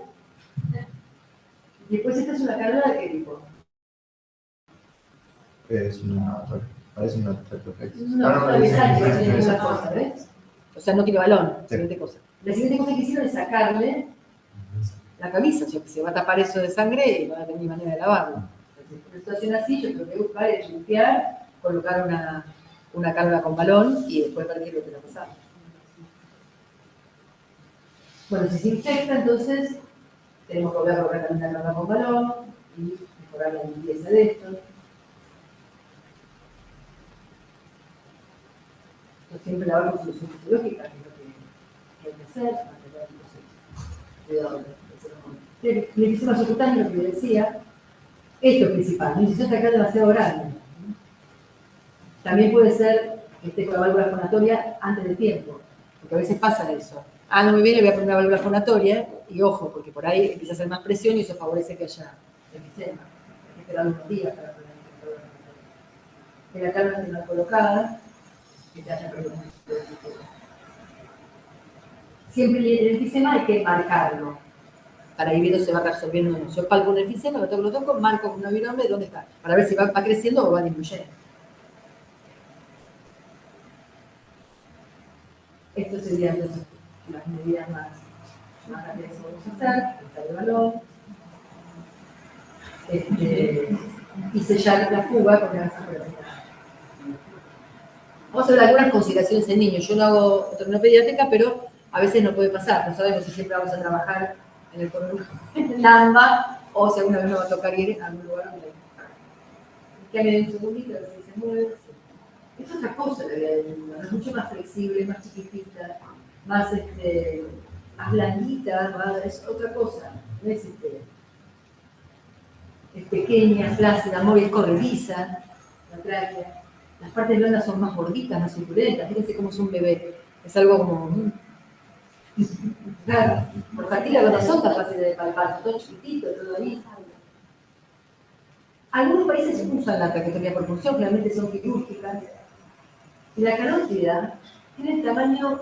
Y después esta es una cálula de qué tipo. Es una. Parece una tractoflex. No, es esa cosa, ¿ves? O sea, no tiene balón, Sí. siguiente cosa. La siguiente cosa que hicieron es sacarle la camisa, o sea, que se va a tapar eso de sangre y no va a tener ni manera de lavarlo. Entonces, en una situación así, yo creo que buscar es limpiar, colocar una cálula con balón y después ver qué es lo que va a pasar. Bueno, si se infecta, entonces tenemos que volver a colocar también la cálula con balón y mejorar la limpieza de esto. Entonces, siempre lavar con solución fisiológica, que es lo que hay que hacer, mantener el cuidado del enfisema subcutáneo, lo que le decía, esto es principal, la incisión traqueal demasiado grande. También puede ser que esté con la válvula fonatoria antes del tiempo, porque a veces pasa eso. Ah, no me viene, voy a poner una válvula fonatoria, y ojo, porque por ahí empieza a hacer más presión y eso favorece que haya enfisema. Hay que esperar unos días para poner el que la cálula esté mal colocada, que te haya problemas. Siempre el enfisema hay que marcarlo. Para ir viendo se va resolviendo o no. Yo palpo un enfisema, lo toco, marco con una virome dónde está, para ver si va creciendo o va disminuyendo. Esto serían entonces las medidas más rápidas que vamos a hacer, quitar el balón, y sellar la fuga con la gasa purificada. Vamos a ver algunas consideraciones en niños. Yo no hago otorrinopediátrica, pero a veces no puede pasar. No sabemos si siempre vamos a trabajar en el coronel, en la AMBA, o si alguna vez nos va a tocar ir a algún lugar donde que me den un segundito, a ver si se mueve. Es otra cosa la vida del niño, es mucho más flexible, más chiquitita, más, más blandita, es otra cosa. No es, es pequeña, flácida, móvil, corrediza, la tráquea. Las partes blandas son más gorditas, más suculentas. Fíjense cómo es un bebé. Es algo como... Claro, los cartílagos no son capaces de palpar, todo chiquitito, todo ahí. Algunos países usan la traqueotomía por punción, generalmente son quirúrgicas. Y la carótida tiene el tamaño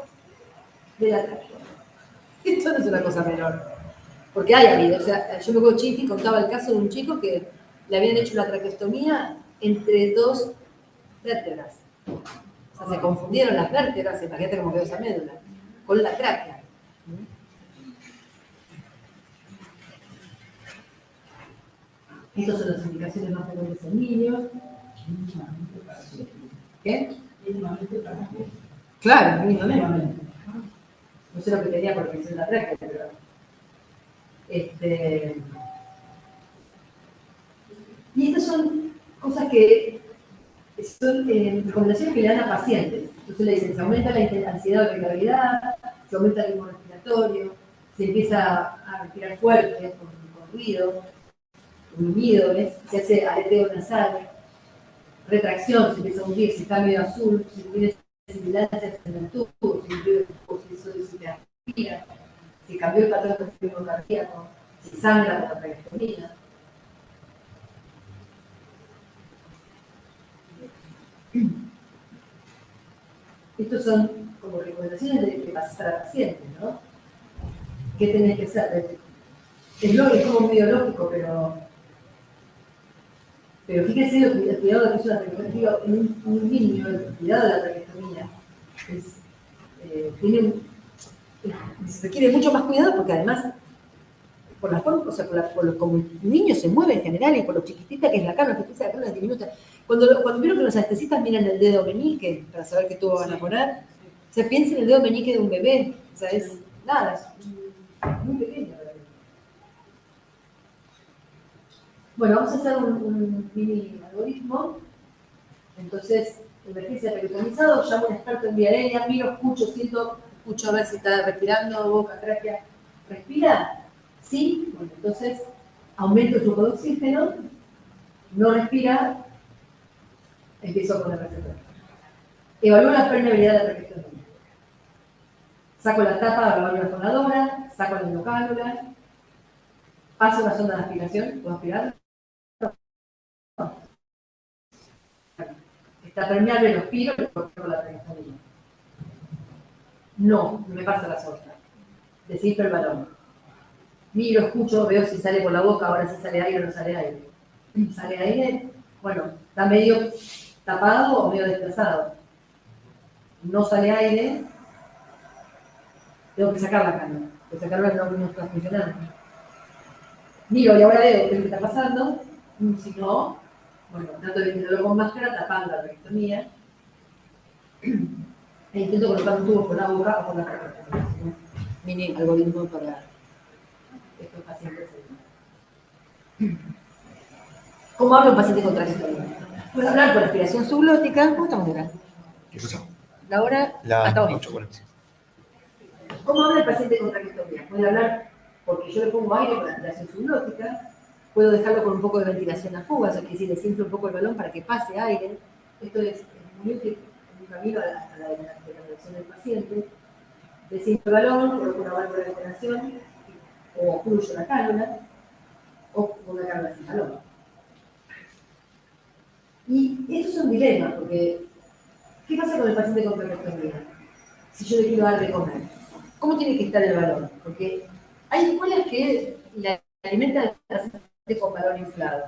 de la tráquea. Esto no es una cosa menor. Porque hay habido, o sea, yo me acuerdo, Chifi contaba el caso de un chico que le habían hecho la traqueostomía entre dos vértebras. O sea, se confundieron las vértebras, imagínate cómo quedó esa médula, con la tráquea. Estas son las indicaciones más frecuentes en niños. ¿Qué? Claro, mínimamente. No sé lo que tenía por mención la tráquea, pero... Y estas son cosas que son recomendaciones que le dan a pacientes. Entonces le dicen, se aumenta la ansiedad o irritabilidad, se aumenta el ritmo respiratorio, se empieza a respirar fuerte, con ruido, con gruñido, se hace aleteo nasal. retracción, si empieza a hundir, si está medio azul, si tiene sibilancias en el tubo, si se transpira, si cambió el patrón del ritmo cardíaco, si sangra con la traqueostomía. Estos son como recomendaciones de para pacientes, ¿no? ¿Qué tenés que hacer? Es como medio lógico, pero fíjense el cuidado de la persona traqueostomía en un niño, el cuidado de la traqueostomía se requiere mucho más cuidado porque además por la forma, o sea, como el niño se mueve en general y por lo chiquitita que es la cara, que piensa la cara es diminuta. Cuando vieron que los anestesistas miran el dedo meñique para saber qué tubo van a poner, se piensa en el dedo meñique de un bebé, o sea, es nada, es muy pequeño. Bueno, vamos a hacer un mini algoritmo. Entonces, emergencia traqueotomizado, llamo a un experto en vía aérea, miro, escucho a ver si está respirando, boca, tráquea. ¿Respira? Sí. Bueno, entonces aumento el flujo de oxígeno. No respira, empiezo a poner receptor. Evalúo la permeabilidad de la traqueostomía. Saco la tapa de la válvula fonadora, saco la endocánula, paso una sonda de aspiración, ¿puedo aspirar? No. Está permeable, lo aspiro y lo con la traqueostomía. No me pasa la sonda. Desinflo el balón. Miro, escucho, veo si sale por la boca, ahora si sale aire o no sale aire. ¿Sale aire? Bueno, está medio tapado o medio desplazado. No sale aire, tengo que sacar la cánula. Porque sacarla no está funcionando. Miro y ahora veo qué es lo que está pasando. Si no, bueno, trato de tenerlo con máscara, tapando la traqueostomía. E intento colocar un tubo por la boca o por la traqueostomía. Mini algoritmo para estos pacientes. ¿Cómo habla un paciente con traqueostomía? Puedo hablar por respiración subglótica. ¿Cómo estamos acá? ¿Qué cosa? La hora hasta 8:40. ¿Cómo habla el paciente con traqueostomía? Puede hablar porque yo le pongo aire con la respiración subglótica, puedo dejarlo con un poco de ventilación a fuga, o sea, que si desinflo un poco el balón para que pase aire. Esto es muy útil en un camino a la degradación del paciente. Desinflo el balón, coloco una válvula de ventilación, o ocluyo la cánula, o una cánula sin balón. Y esto es un dilema, porque ¿qué pasa con el paciente con traqueostomía? Si yo le quiero dar de comer, ¿cómo tiene que estar el balón? Porque hay escuelas que la alimentan al paciente con balón inflado.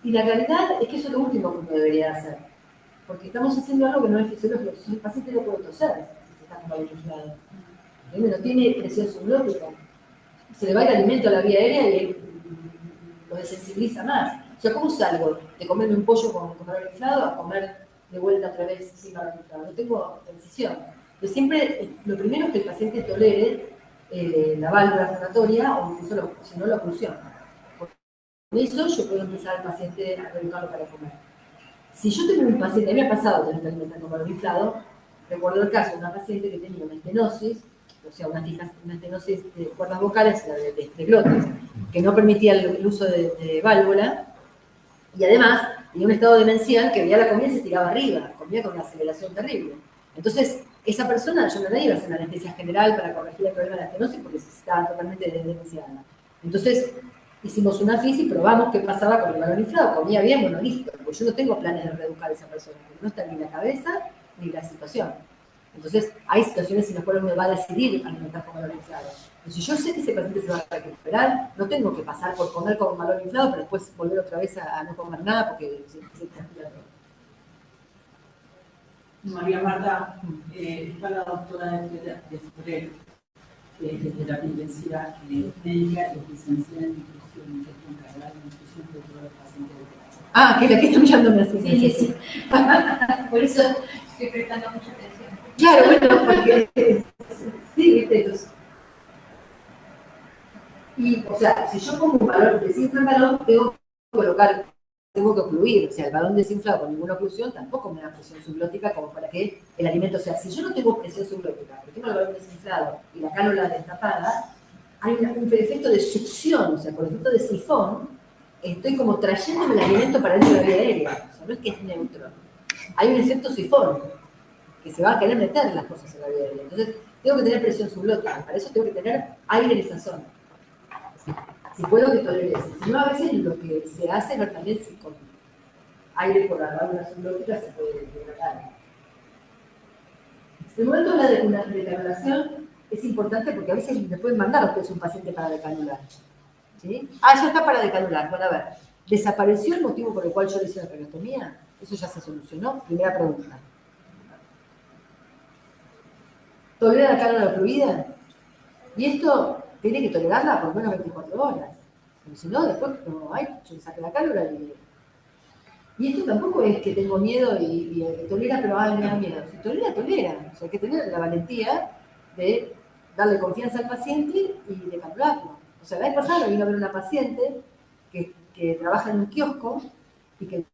Y la realidad es que eso es lo último que uno debería hacer. Porque estamos haciendo algo que no es fisiológico. El paciente no puede toser si está con balón inflado. No tiene presión subglótica. Se le va el alimento a la vía aérea y lo desensibiliza más. O sea, ¿cómo salgo de comerme un pollo con balón inflado a comer de vuelta otra vez sin balón inflado? No tengo decisión. Pero siempre, lo primero es que el paciente tolere la válvula fonatoria o incluso, si no, la oclusión. Con eso yo puedo empezar al paciente a reeducarlo para comer. Si yo tengo un paciente, a mí me ha pasado tener que alimentar con balón inflado, recuerdo el caso de una paciente que tenía una estenosis, o sea, una estenosis de cuerdas vocales, de glotis, que no permitía el uso de válvula, y además tenía un estado demencial que veía la comida y se tiraba arriba, comía con una aceleración terrible. Entonces, esa persona yo no la iba a hacer una anestesia general para corregir el problema de la estenosis porque estaba totalmente demenciada. Entonces, hicimos una FIS y probamos qué pasaba con el balón inflado. Comía bien, bueno, listo, porque yo no tengo planes de reeducar a esa persona, porque no está ni la cabeza ni la situación. Entonces, hay situaciones en las cuales uno va a decidir alimentar con balón inflado. Pero si yo sé que ese paciente se va a recuperar, no tengo que pasar por comer con balón inflado, pero después volver otra vez a no comer nada porque se transpira todo. María Marta, está la doctora de febrero, que es de terapia intensiva médica y es licenciada en nutrición, que es encargada de nutrición de todos los pacientes de terapia. Ah, que la que está mirándome así. Sí. Por eso estoy prestando mucha atención. Claro, bueno, porque sí, viste, entonces. Y, o sea, si yo pongo un balón, desinflo el balón, tengo que colocar, tengo que ocluir. O sea, el balón desinflado con ninguna oclusión tampoco me da presión subglótica como para que el alimento sea. Si yo no tengo presión subglótica, pero tengo el balón desinflado y la cánula destapada, hay un efecto de succión, o sea, por el efecto de sifón, estoy como trayendo el alimento para dentro de la vía aérea. O sea, no es que es neutro. Hay un efecto sifón que se va a querer meter las cosas en la vía aérea. Entonces, tengo que tener presión subglótica. Para eso tengo que tener aire en esa zona. Si puedo que tolere eso. Si no, a veces lo que se hace es ver también si con aire por la válvula subglótica se puede degradar. El momento de la decanulación es importante porque a veces le pueden mandar a ustedes un paciente para decanular. ¿Sí? Ah, ya está para decanular. Bueno, a ver, ¿desapareció el motivo por el cual yo le hice la traqueostomía? Eso ya se solucionó. Primera pregunta. ¿Tolera la cánula fluida? Y esto tiene que tolerarla por lo menos 24 horas. Porque si no, después no hay, yo le saqué la cánula y esto tampoco es que tengo miedo y tolera, pero ay, me da miedo. Si tolera, tolera. O sea, hay que tener la valentía de darle confianza al paciente y de canularlo. O sea, la vez pasada vino a ver una paciente que trabaja en un kiosco y que el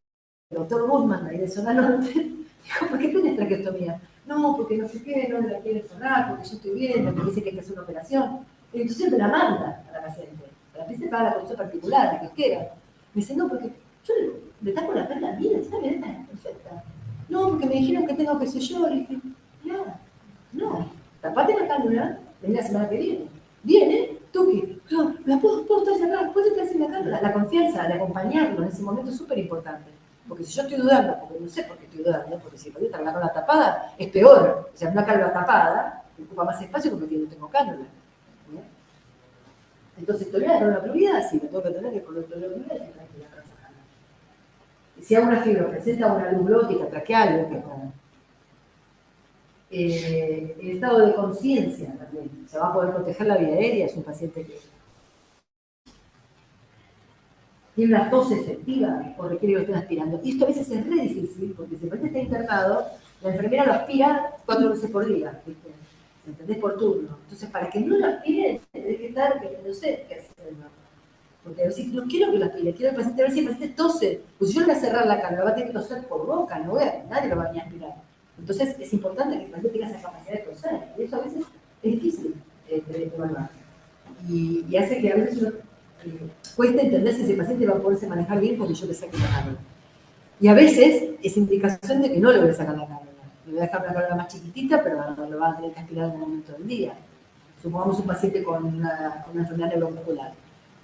doctor Guzmán, ahí de Zona Norte, dijo, ¿por qué tenés traqueostomía? No, porque no sé qué, no me la quiere sonar, porque yo estoy bien, porque dice que hay que hacer una operación. Y entonces me la manda a la paciente. La paciente paga la consulta particular, la kiosquera. Me dice, no, porque yo le tapo la perla bien, está bien, está perfecta. No, porque me dijeron que tengo que ser yo. Le dije, no, tapate la cánula, vení la semana que viene. Viene, Tuki, no, la puedo estar cerrada, puedo estar sin la cánula. La confianza de acompañarlo en ese momento es súper importante. Porque si yo estoy dudando, porque no sé por qué estoy dudando, porque si podía estar la cánula tapada, es peor. O sea, una cánula tapada ocupa más espacio porque no tengo cánula. ¿No? Entonces, ¿tolera la cánula fluida? Sí, me tengo que tener que por el tolero fluida y la cánula. Si hago una fibra presenta una luz glótica, traqueal, que el estado de conciencia también. Se va a poder proteger la vía aérea, es un paciente que tiene una tos efectiva o requiere que lo estén aspirando. Y esto a veces es re difícil, porque si el paciente está internado, la enfermera lo aspira 4 veces por día, ¿viste? ¿Entendés? Por turno. Entonces, para que no lo aspire, tenés que estar, no sé qué hacerlo. Porque a veces no quiero que lo aspire, quiero que el paciente, a ver si el paciente tose. Pues si yo le voy a cerrar la cánula, va a tener que toser por boca, no voy a, nadie lo va a venir a aspirar. Entonces, es importante que el paciente tenga esa capacidad de toser. Y eso a veces es difícil de evaluar. Y hace que a veces uno cuesta entender si ese paciente va a poderse manejar bien porque yo le saque la cánula. Y a veces es indicación de que no le voy a sacar la cánula. Le voy a dejar una cánula más chiquitita, pero lo va a tener que aspirar en un momento del día. Supongamos un paciente con una enfermedad neuromuscular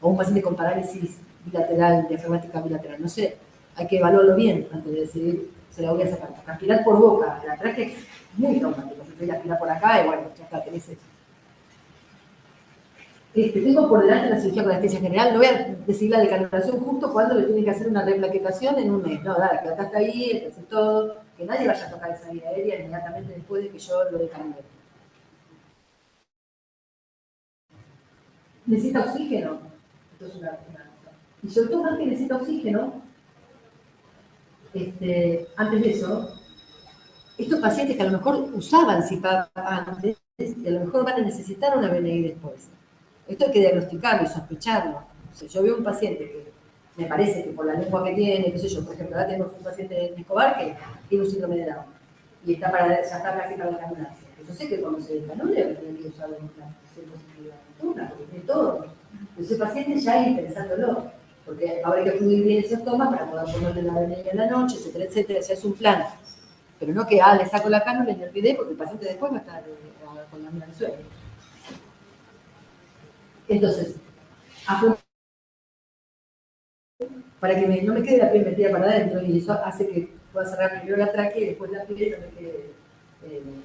o un paciente con parálisis bilateral, diafragmática bilateral. No sé, hay que evaluarlo bien antes de decidir se la voy a sacar. Porque aspirar por boca, la tráquea es muy traumático. Si voy a aspirar por acá y bueno, ya está, tenés eso. Tengo por delante la cirugía con anestesia general, no voy a decidir la decanulación justo cuando le tienen que hacer una replaquetación en un mes. No, dale, quédate hasta ahí, haces todo, que nadie vaya a tocar esa vía aérea inmediatamente después de que yo lo decanule. ¿Necesita oxígeno? Esto es una y sobre todo más que necesita oxígeno, antes de eso, estos pacientes que a lo mejor usaban CPAP antes, a lo mejor van a necesitar una BNI después. Esto hay que diagnosticarlo y sospecharlo. O sea, yo veo un paciente que me parece que por la lengua que tiene, qué sé yo, por ejemplo, ahora tenemos un paciente en Escobar que tiene un síndrome de Down y ya está casi para decanurarse. Yo sé que cuando se decanule va a tener que usar una posibilidad porque tiene todo. Ese paciente ya ir pensándolo, porque ahora hay que fluir bien esos tomas para poder ponerle la BNI en la noche, etcétera, etcétera. O sea, es un plan. Pero no que, le saco la cánula y me olvidé porque el paciente después va a estar con la mina de sueño. Entonces, para que no me quede la piel metida para adentro y eso hace que pueda cerrar primero la tráquea y después la piel y no me quede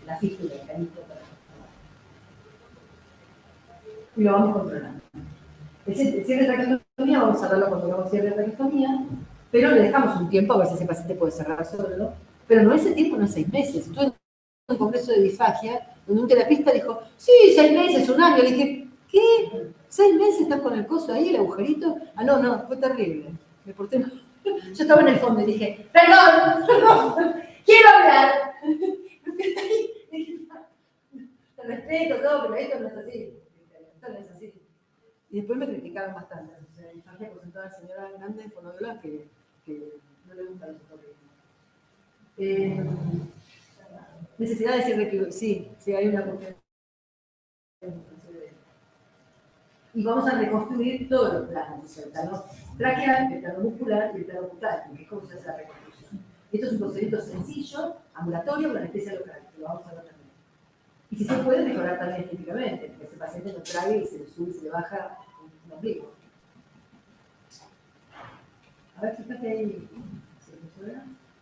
la fístula, el canito para y lo vamos controlando. El cierre de traqueostomía, vamos a cerrarlo cuando hagamos cierre de traqueostomía, pero le dejamos un tiempo a ver si ese paciente puede cerrar solo, pero no ese tiempo, no es 6 meses. Estuve en un congreso de disfagia donde un terapista dijo, sí, 6 meses, un año. Le dije, ¿qué? ¿6 meses estás con el coso ahí, el agujerito? Ah, no, fue terrible. Me porté mal. Yo estaba en el fondo y dije, perdón, quiero hablar. Te respeto, todo, pero esto no es así. Esto no es así. Y después me criticaron bastante. O sea, disfagia presentó a la señora grande fonóloga que no le gusta los necesidad de decir que sí, hay una cuestión. y vamos a reconstruir todos los planos, el plano traqueal, el plano muscular y el plano cutáneo, que es cómo se hace la reconstrucción. Esto es un procedimiento sencillo, ambulatorio, con anestesia local, que lo vamos a ver también. Y si se puede mejorar también estéticamente, que ese paciente no trague y se le sube y se le baja un ombligo. A ver, fíjate ahí.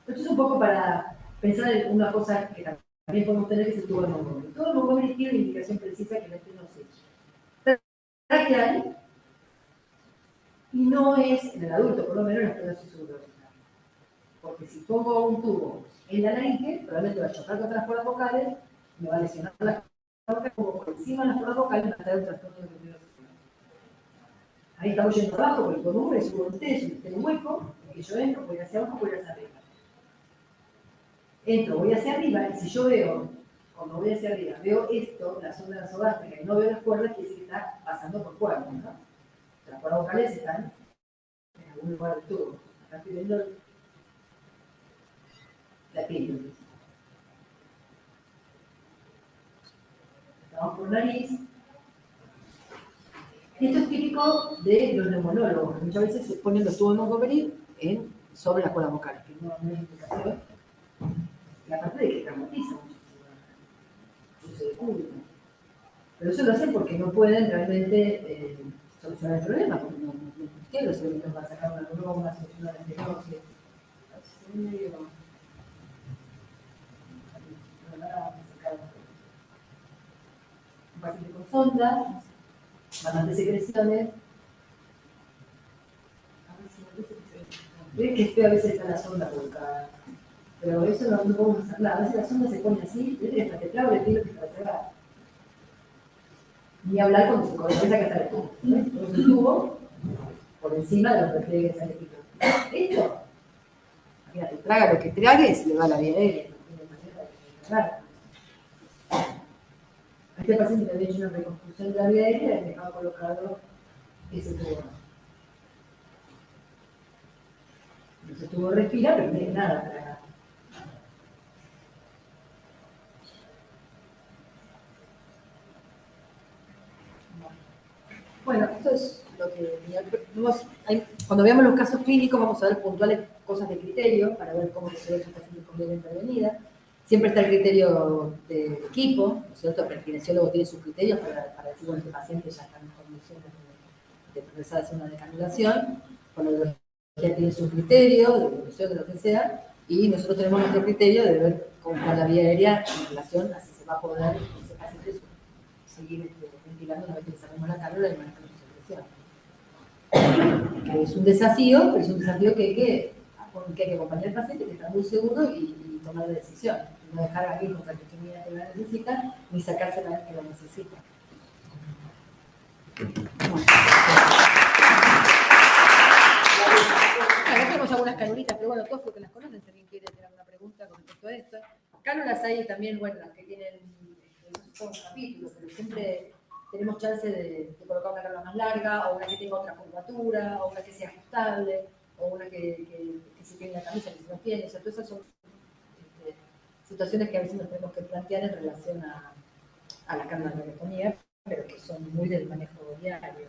Esto es un poco para pensar en una cosa que también podemos tener, que es el tubo de Montgomery. El tubo de Montgomery tiene una indicación precisa que este no sé. Traqueal, y no es, en el adulto por lo menos, la estenosis sublunar. Porque si pongo un tubo en la laringe, probablemente va a chocar contra las cuerdas vocales, me va a lesionar las cuerdas vocales, como por encima de las cuerdas vocales me va a traer un trastorno de nervioso. Ahí estamos yendo abajo, porque con un es un tiene un hueco, en que yo entro, voy hacia abajo, voy hacia arriba. Entro, voy hacia arriba, y si yo veo, cuando voy hacia arriba, veo esto, la zona nasogástrica, y no veo las cuerdas, quiere decir que está pasando por cuerdas, ¿no? Las cuerdas vocales están en algún lugar del tubo. Acá estoy viendo la piel. Estamos por nariz. Y esto es típico de los neumonólogos. Muchas veces se ponen los tubos de Montgomery sobre las cuerdas vocales, que no hay explicación. Y aparte de que traumatiza muchísimo. Pero eso lo hacen porque no pueden realmente solucionar el problema, porque no tienen los elementos para sacar una broma, solucionar la estenosis. Un paciente con sondas, bastantes secreciones. Ven que es feo a veces está la sonda colocada, pero eso no podemos hacer nada. A veces la sonda se pone así, desde hasta que trago le pido que para tragar. Ni hablar cuando se conecta que está el tubo. Entonces el tubo por encima de los repliegues que sale el esto, mira, traga lo que tragues, le va a la vía aérea, no tiene manera de tragar. A este paciente le había hecho una reconstrucción de la vía aérea y dejaba colocado ese tubo. Entonces el tubo respira, pero no hay nada para tragar. Bueno, esto es lo que cuando veamos los casos clínicos vamos a ver puntuales cosas de criterio para ver cómo se ve esta paciente con vida intervenida. Siempre está el criterio del equipo, ¿no es cierto? El kinesiólogo tiene sus criterios para decir, bueno, este paciente ya está en condiciones de progresar hacia una decanulación. Bueno, la biología tiene su criterio, de evolución, de lo que sea, y nosotros tenemos nuestro criterio de ver cómo está la vía aérea en relación a si se va a poder ese paciente seguir ventilando una vez que le sacamos la cánula y manejando su secreción. Que es un desafío, pero es un desafío que hay que acompañar al paciente, que está muy seguro y tomar la decisión. No dejar a alguien con traqueostomía que la necesita, ni sacarse la vez que la necesita. Bueno. Acá tenemos algunas canulitas, pero bueno, todos porque las conocen, si alguien quiere tener alguna pregunta con respecto a esto. Cánulas hay también, bueno, las que tienen un capítulo, pero siempre tenemos chance de colocar una cánula más larga, o una que tenga otra curvatura, o una que sea ajustable, o una que se tiene la camisa que se nos tiene. O sea, todas esas son situaciones que a veces nos tenemos que plantear en relación a la cánula de traqueostomía, pero que son muy del manejo diario.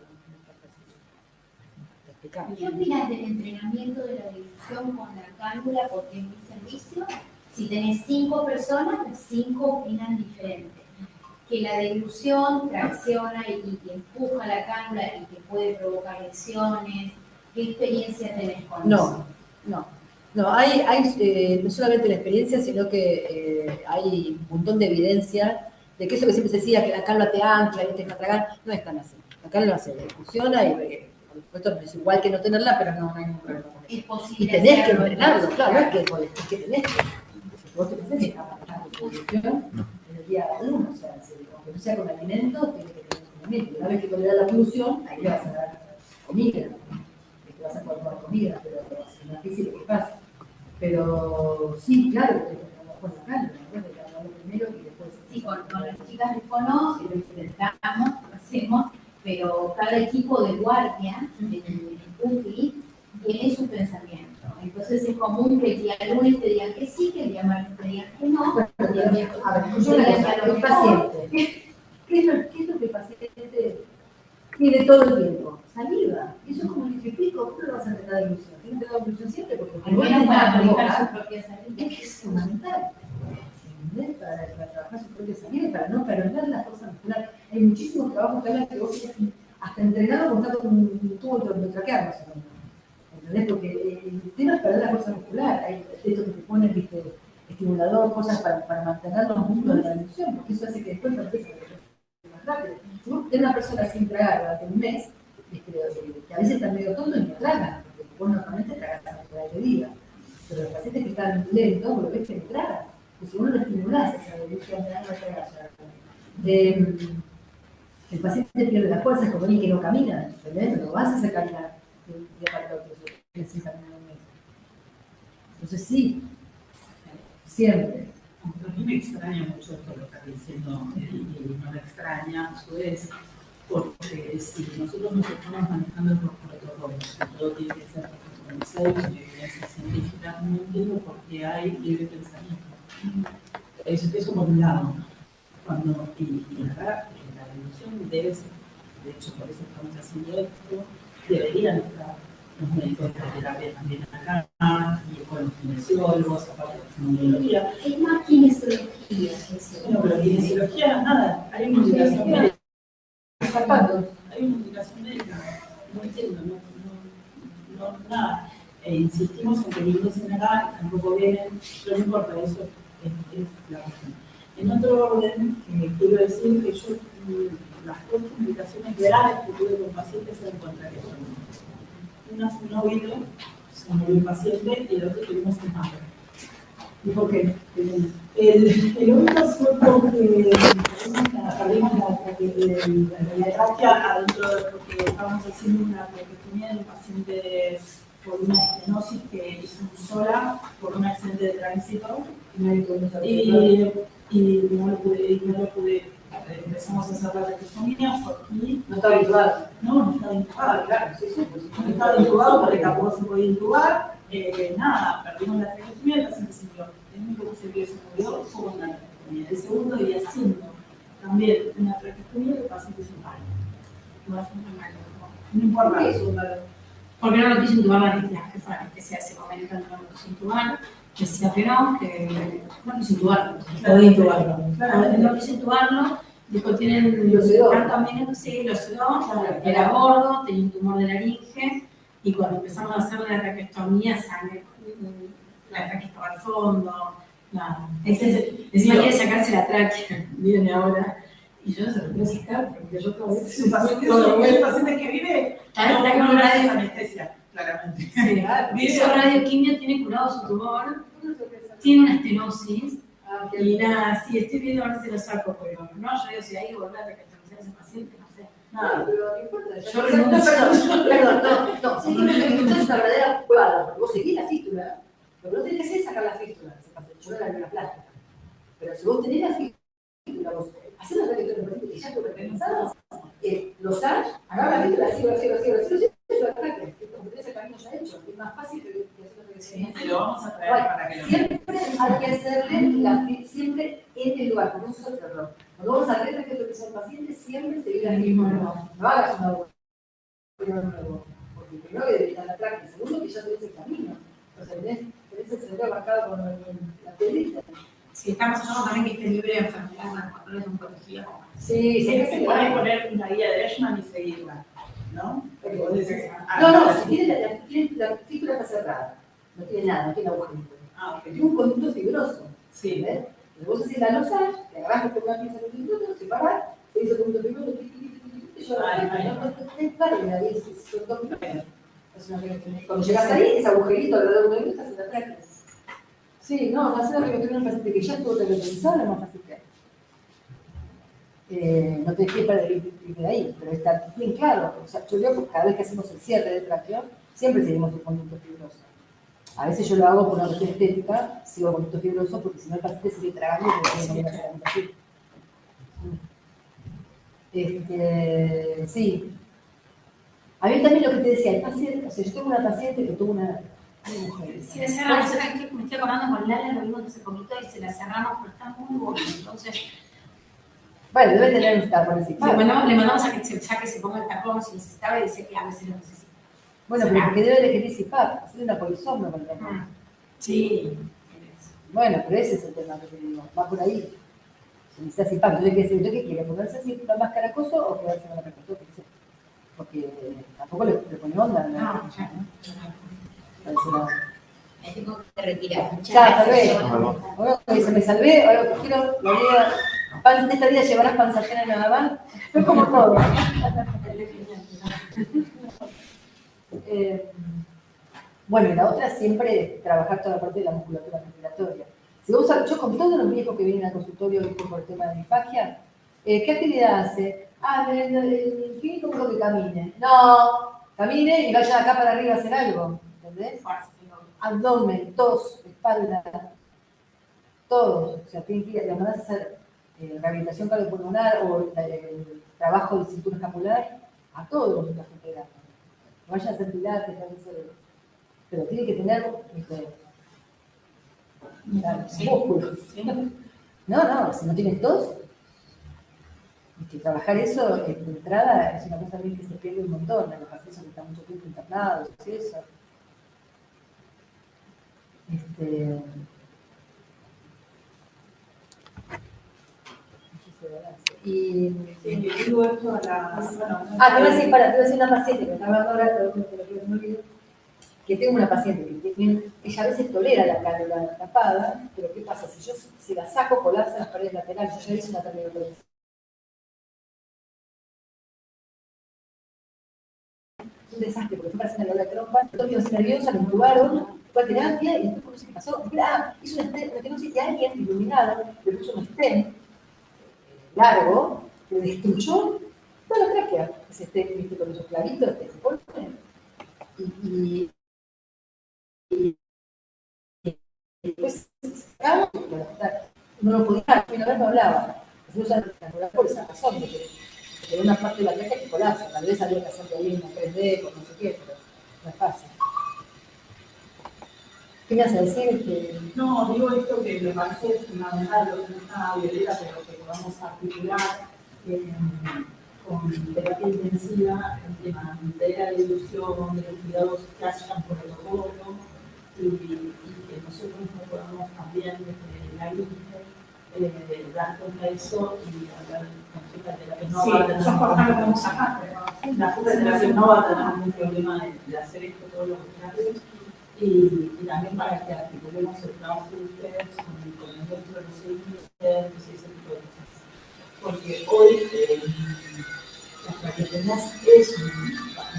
¿Qué opinas del entrenamiento de la dilución con la cánula? Porque en mi servicio, si tenés 5 personas, las 5 opinan diferente. Que la dilución tracciona y empuja la cánula y que puede provocar lesiones. ¿Qué experiencia tenés con eso? No, hay no solamente la experiencia, sino que hay un montón de evidencia de que eso que siempre se decía, que la cánula te ancla y te deja tragar, no es tan así. La cánula se funciona y por supuesto no es igual que no tenerla, pero no hay ningún problema con eso. Es posible. Y tenés que entrenarlo, claro, es que tenés que. Vos tenés que trabajar tu dilución en el día 1, o sea, aunque no sea con alimentos, tienes que tener entrenamiento. Una vez que toleras la oclusión, ahí le vas a dar comida. Te vas a poder tomar comida, pero es más difícil lo que pasa. Pero sí, claro, que trabajar con la cánula, ¿no? De trabajarlo primero y después. Sí, con las chicas de Fono lo intentamos, lo hacemos, pero cada equipo de guardia en el PUCI tiene su pensamiento. Entonces es común que el día lunes te digan que sí, que el día martes te digan que no. A ver, yo le digo a los pacientes, ¿qué es lo que el paciente Mire, todo el tiempo, saliva. Y eso es como el pico, ¿cómo lo vas a tratar de ilusión? Tienes que dar ilusión siempre porque Al menos para manejar su boca, propia saliva. es que es fundamental. ¿Entendés? Para trabajar su propia saliva y para no perder la fuerza muscular. Hay muchísimos trabajos que hablan que vos tienes que hasta entrenado con con un tubo endotraqueal, más o menos. ¿Entendés? Porque el tema es perder la fuerza muscular. Hay esto que te ponen, viste, estimulador, cosas para mantener los músculos de la ilusión, porque eso hace que después te empiece a crecer más rápido. Si vos tenés una persona sin tragar durante un mes, que a veces está medio tonto y no tragan, porque vos normalmente tragas la aire viva. Pero los pacientes que están lentos, vos lo ves que no tragan. Y si vos no lo estimulás, esa evolución de no tragar. El paciente pierde la fuerza, es como alguien que no camina, ¿entendés? No lo vas a hacer caminar de un día para el otro, sin caminar un mes. Entonces sí, siempre. A mí me extraña mucho esto lo que está diciendo y no me extraña a su vez, porque si nosotros nos estamos manejando por protocolos, todo tiene que ser protocolizado con evidencia científica, no entiendo por qué hay libre pensamiento. Eso por un lado. Y acá la evolución debe ser, de hecho por eso estamos haciendo esto, deberían estar los médicos de terapia también acá, y con los kinesiólogos, aparte de la fenomenología. Es más kinesiología. Bueno, pero kinesiología, nada, hay una indicación médica. Hay una indicación médica, no entiendo, no, nada. Insistimos en que vienen acá, tampoco vienen, pero no importa, eso es la cuestión. En otro orden, quiero decir que yo, las dos complicaciones graves que tuve con pacientes eran contrarias. Una fue un oído, se murió el paciente, y el otro tuvimos un hambre. ¿Y por qué? El oído fue porque perdimos la tráquea adentro, porque estábamos haciendo una traqueotomía de un paciente por una estenosis que hizo un SORA por un accidente de tránsito. Y no lo pude, empezamos a hacer la traqueotomía y no estaba intubado. No estaba intubado, claro, sí, no estaba intubado porque tampoco se podía intubar, nada, perdimos la traqueotomía y el paciente se murió. El único que se murió fue con la traqueotomía. El segundo día haciendo también una traqueotomía y el paciente se murió. No importa eso, porque no lo quiso intubar la jefa de anestesia de ese momento, no lo quiso intubar, decía que no quiso intubarlo. Podía intubarlo. No quiso intubarlo, dijo, tienen también, sí, lo sedó, era gordo, tenía un tumor de laringe, y cuando empezamos a hacer la traqueostomía, sangre, la tráquea estaba al fondo, encima quiere sacarse la tráquea, miren ahora. Y yo se lo quiero sacar porque yo todavía es un paciente que vive con radio anestesia, claramente. Sí, hizo radioquimio, tiene curado su tumor, tiene una estenosis, y nada, sí, estoy viendo a ver si se lo saco, pero no, yo digo, si hay que volver a recategorizar a ese paciente, no sé. No, pero no importa. Yo renuncio. Perdón, sí, esto es una verdadera jugada, porque vos seguís la fístula, lo que no tenés que hacer es sacar la fístula de ese paciente, yo no la plástica. Pero si vos tenés la fístula, vos hacés la traqueotomía que ya tú repensado, lo sabes, agarra la fístula, así, la tráquea, como tenés el camino ya hecho, es más fácil que hacer la traqueotomía. Lo vamos a traer para que lo siempre hay que hacerle siempre en el lugar, porque eso es otro error. Cuando vamos a hacer traqueotomía al paciente, siempre seguir el mismo error. No hagas una nuevo, porque primero que debilitas la tráquea, segundo que ya tenés el camino. O sea, tenés el cerebro marcado con la piedrita. Sí, estamos hablando también que esté libre de enfermedad con los controles de oncología. Sí, se puede poner una guía de Eshman y seguirla, ¿no? No, si tiene la fístula está cerrada, no tiene nada, no tiene agujerito. Tiene un conducto fibroso. Sí. ¿Ves? Vos haces la losa, le agarras con una pieza de un minuto, separás, se hizo el conducto fibroso, y yo es válida, son 2 minutos. Cuando llegas ahí, ese agujerito alrededor de 1 minuto hace la tráquea. Sí, no, hacer la traqueotomía en un paciente que ya estuvo traqueotomizado es más fácil que no te quedes para ir de ahí, pero está bien claro. O sea, yo veo que cada vez que hacemos el cierre de tráqueo, siempre seguimos el conducto fibroso. A veces yo lo hago por una cuestión estética, sigo el conducto fibroso, porque si no el paciente sigue tragando y no me hace así. Sí. A mí también lo que te decía, el paciente, o sea, yo tengo una paciente que tuvo una mujer. Si le cerramos, me estoy acordando con Lala, lo vimos hace poquito y se la cerramos, pero está muy bonito. Entonces, Bueno, debe tener un tacón así. Le mandamos a que se ponga el tacón si necesitaba y dice que a veces lo necesita. Bueno, pero porque debe elegir CIPAP, hacer una polisomno con el tacón. Sí. Bueno, pero ese es el tema que te digo, va por ahí. Si necesita CIPAP, entonces, ¿qué quiere? ¿Ponerse así más caracoso o quedarse con la caracoso? Porque tampoco le pone onda. ¿No? Me tengo que retirar. Ya, tal vez. Bueno, dice, me salvé, ahora que quiero, la vida, de esta vida llevarás panza llena nada más. Es como todo. Bueno, y la otra es siempre trabajar toda la parte de la musculatura respiratoria. Si vos, yo con todos los viejos que vienen al consultorio por el tema de disfagia, ¿qué actividad hace? El clínico dijo que camine. No, camine y vaya acá para arriba a hacer algo, ¿entendés? Abdomen, tos, espalda, todos. O sea, tienen que ir, además de hacer rehabilitación cardiopulmonar o el trabajo de cintura escapular, a todos los integrantes. Vayan a hacer pilates, pero tiene que tener músculos. No, si no tienes tos, trabajar eso de entrada es una cosa también que se pierde un montón en los pacientes que están mucho tiempo internados, eso. Y digo esto a la... te voy a decir una paciente que me está hablando ahora, que tengo una paciente que ella a veces tolera la cánula tapada, pero ¿qué pasa? Si la saco, colapsa las paredes laterales. Yo ya hice una terminología. Es un desastre, porque fue para hacer la trompa, estoy nerviosa, me intubaron, fue a terapia y después no sé qué pasó. Hizo una estenosis y alguien iluminado le puso un stent largo, le destruyó toda la tráquea. Ese stent, viste, con esos clavitos que se ponen. Y después, no lo podía, una vez no hablaba. Se usa por esa razón, porque una parte de la tráquea que colapsa. Tal vez había que hacerle ahí una 3D, por no sé qué, pero no es fácil. ¿Qué me vas a decir? No, digo esto que me parece fundamental, lo que no está Violeta, pero que podamos articular con terapia intensiva, el tema de la dilución, de los cuidados que hayan por el otorno, y que nosotros no podamos también desde la INGE dar cuenta de eso y hablar con la terapia no va a tener la terapia no va a tener ningún problema de hacer esto todos los días. Y también para que articulemos el trabajo de ustedes con el resto de los seguidores y ese tipo de cosas. Porque hoy la traqueotomía es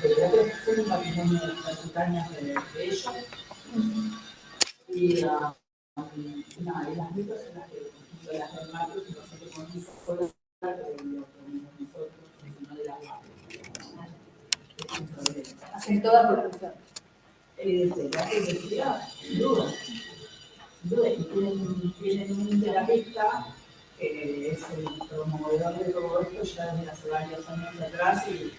debería ser un patrimonio de las cutaneas de ellos. Y las mitos en las que las del macro no sé qué con nosotros, sino de las hacen toda producción. La diversidad, sin duda. Y tienen un terapista que es el promovedor de todo esto ya desde hace varios años atrás y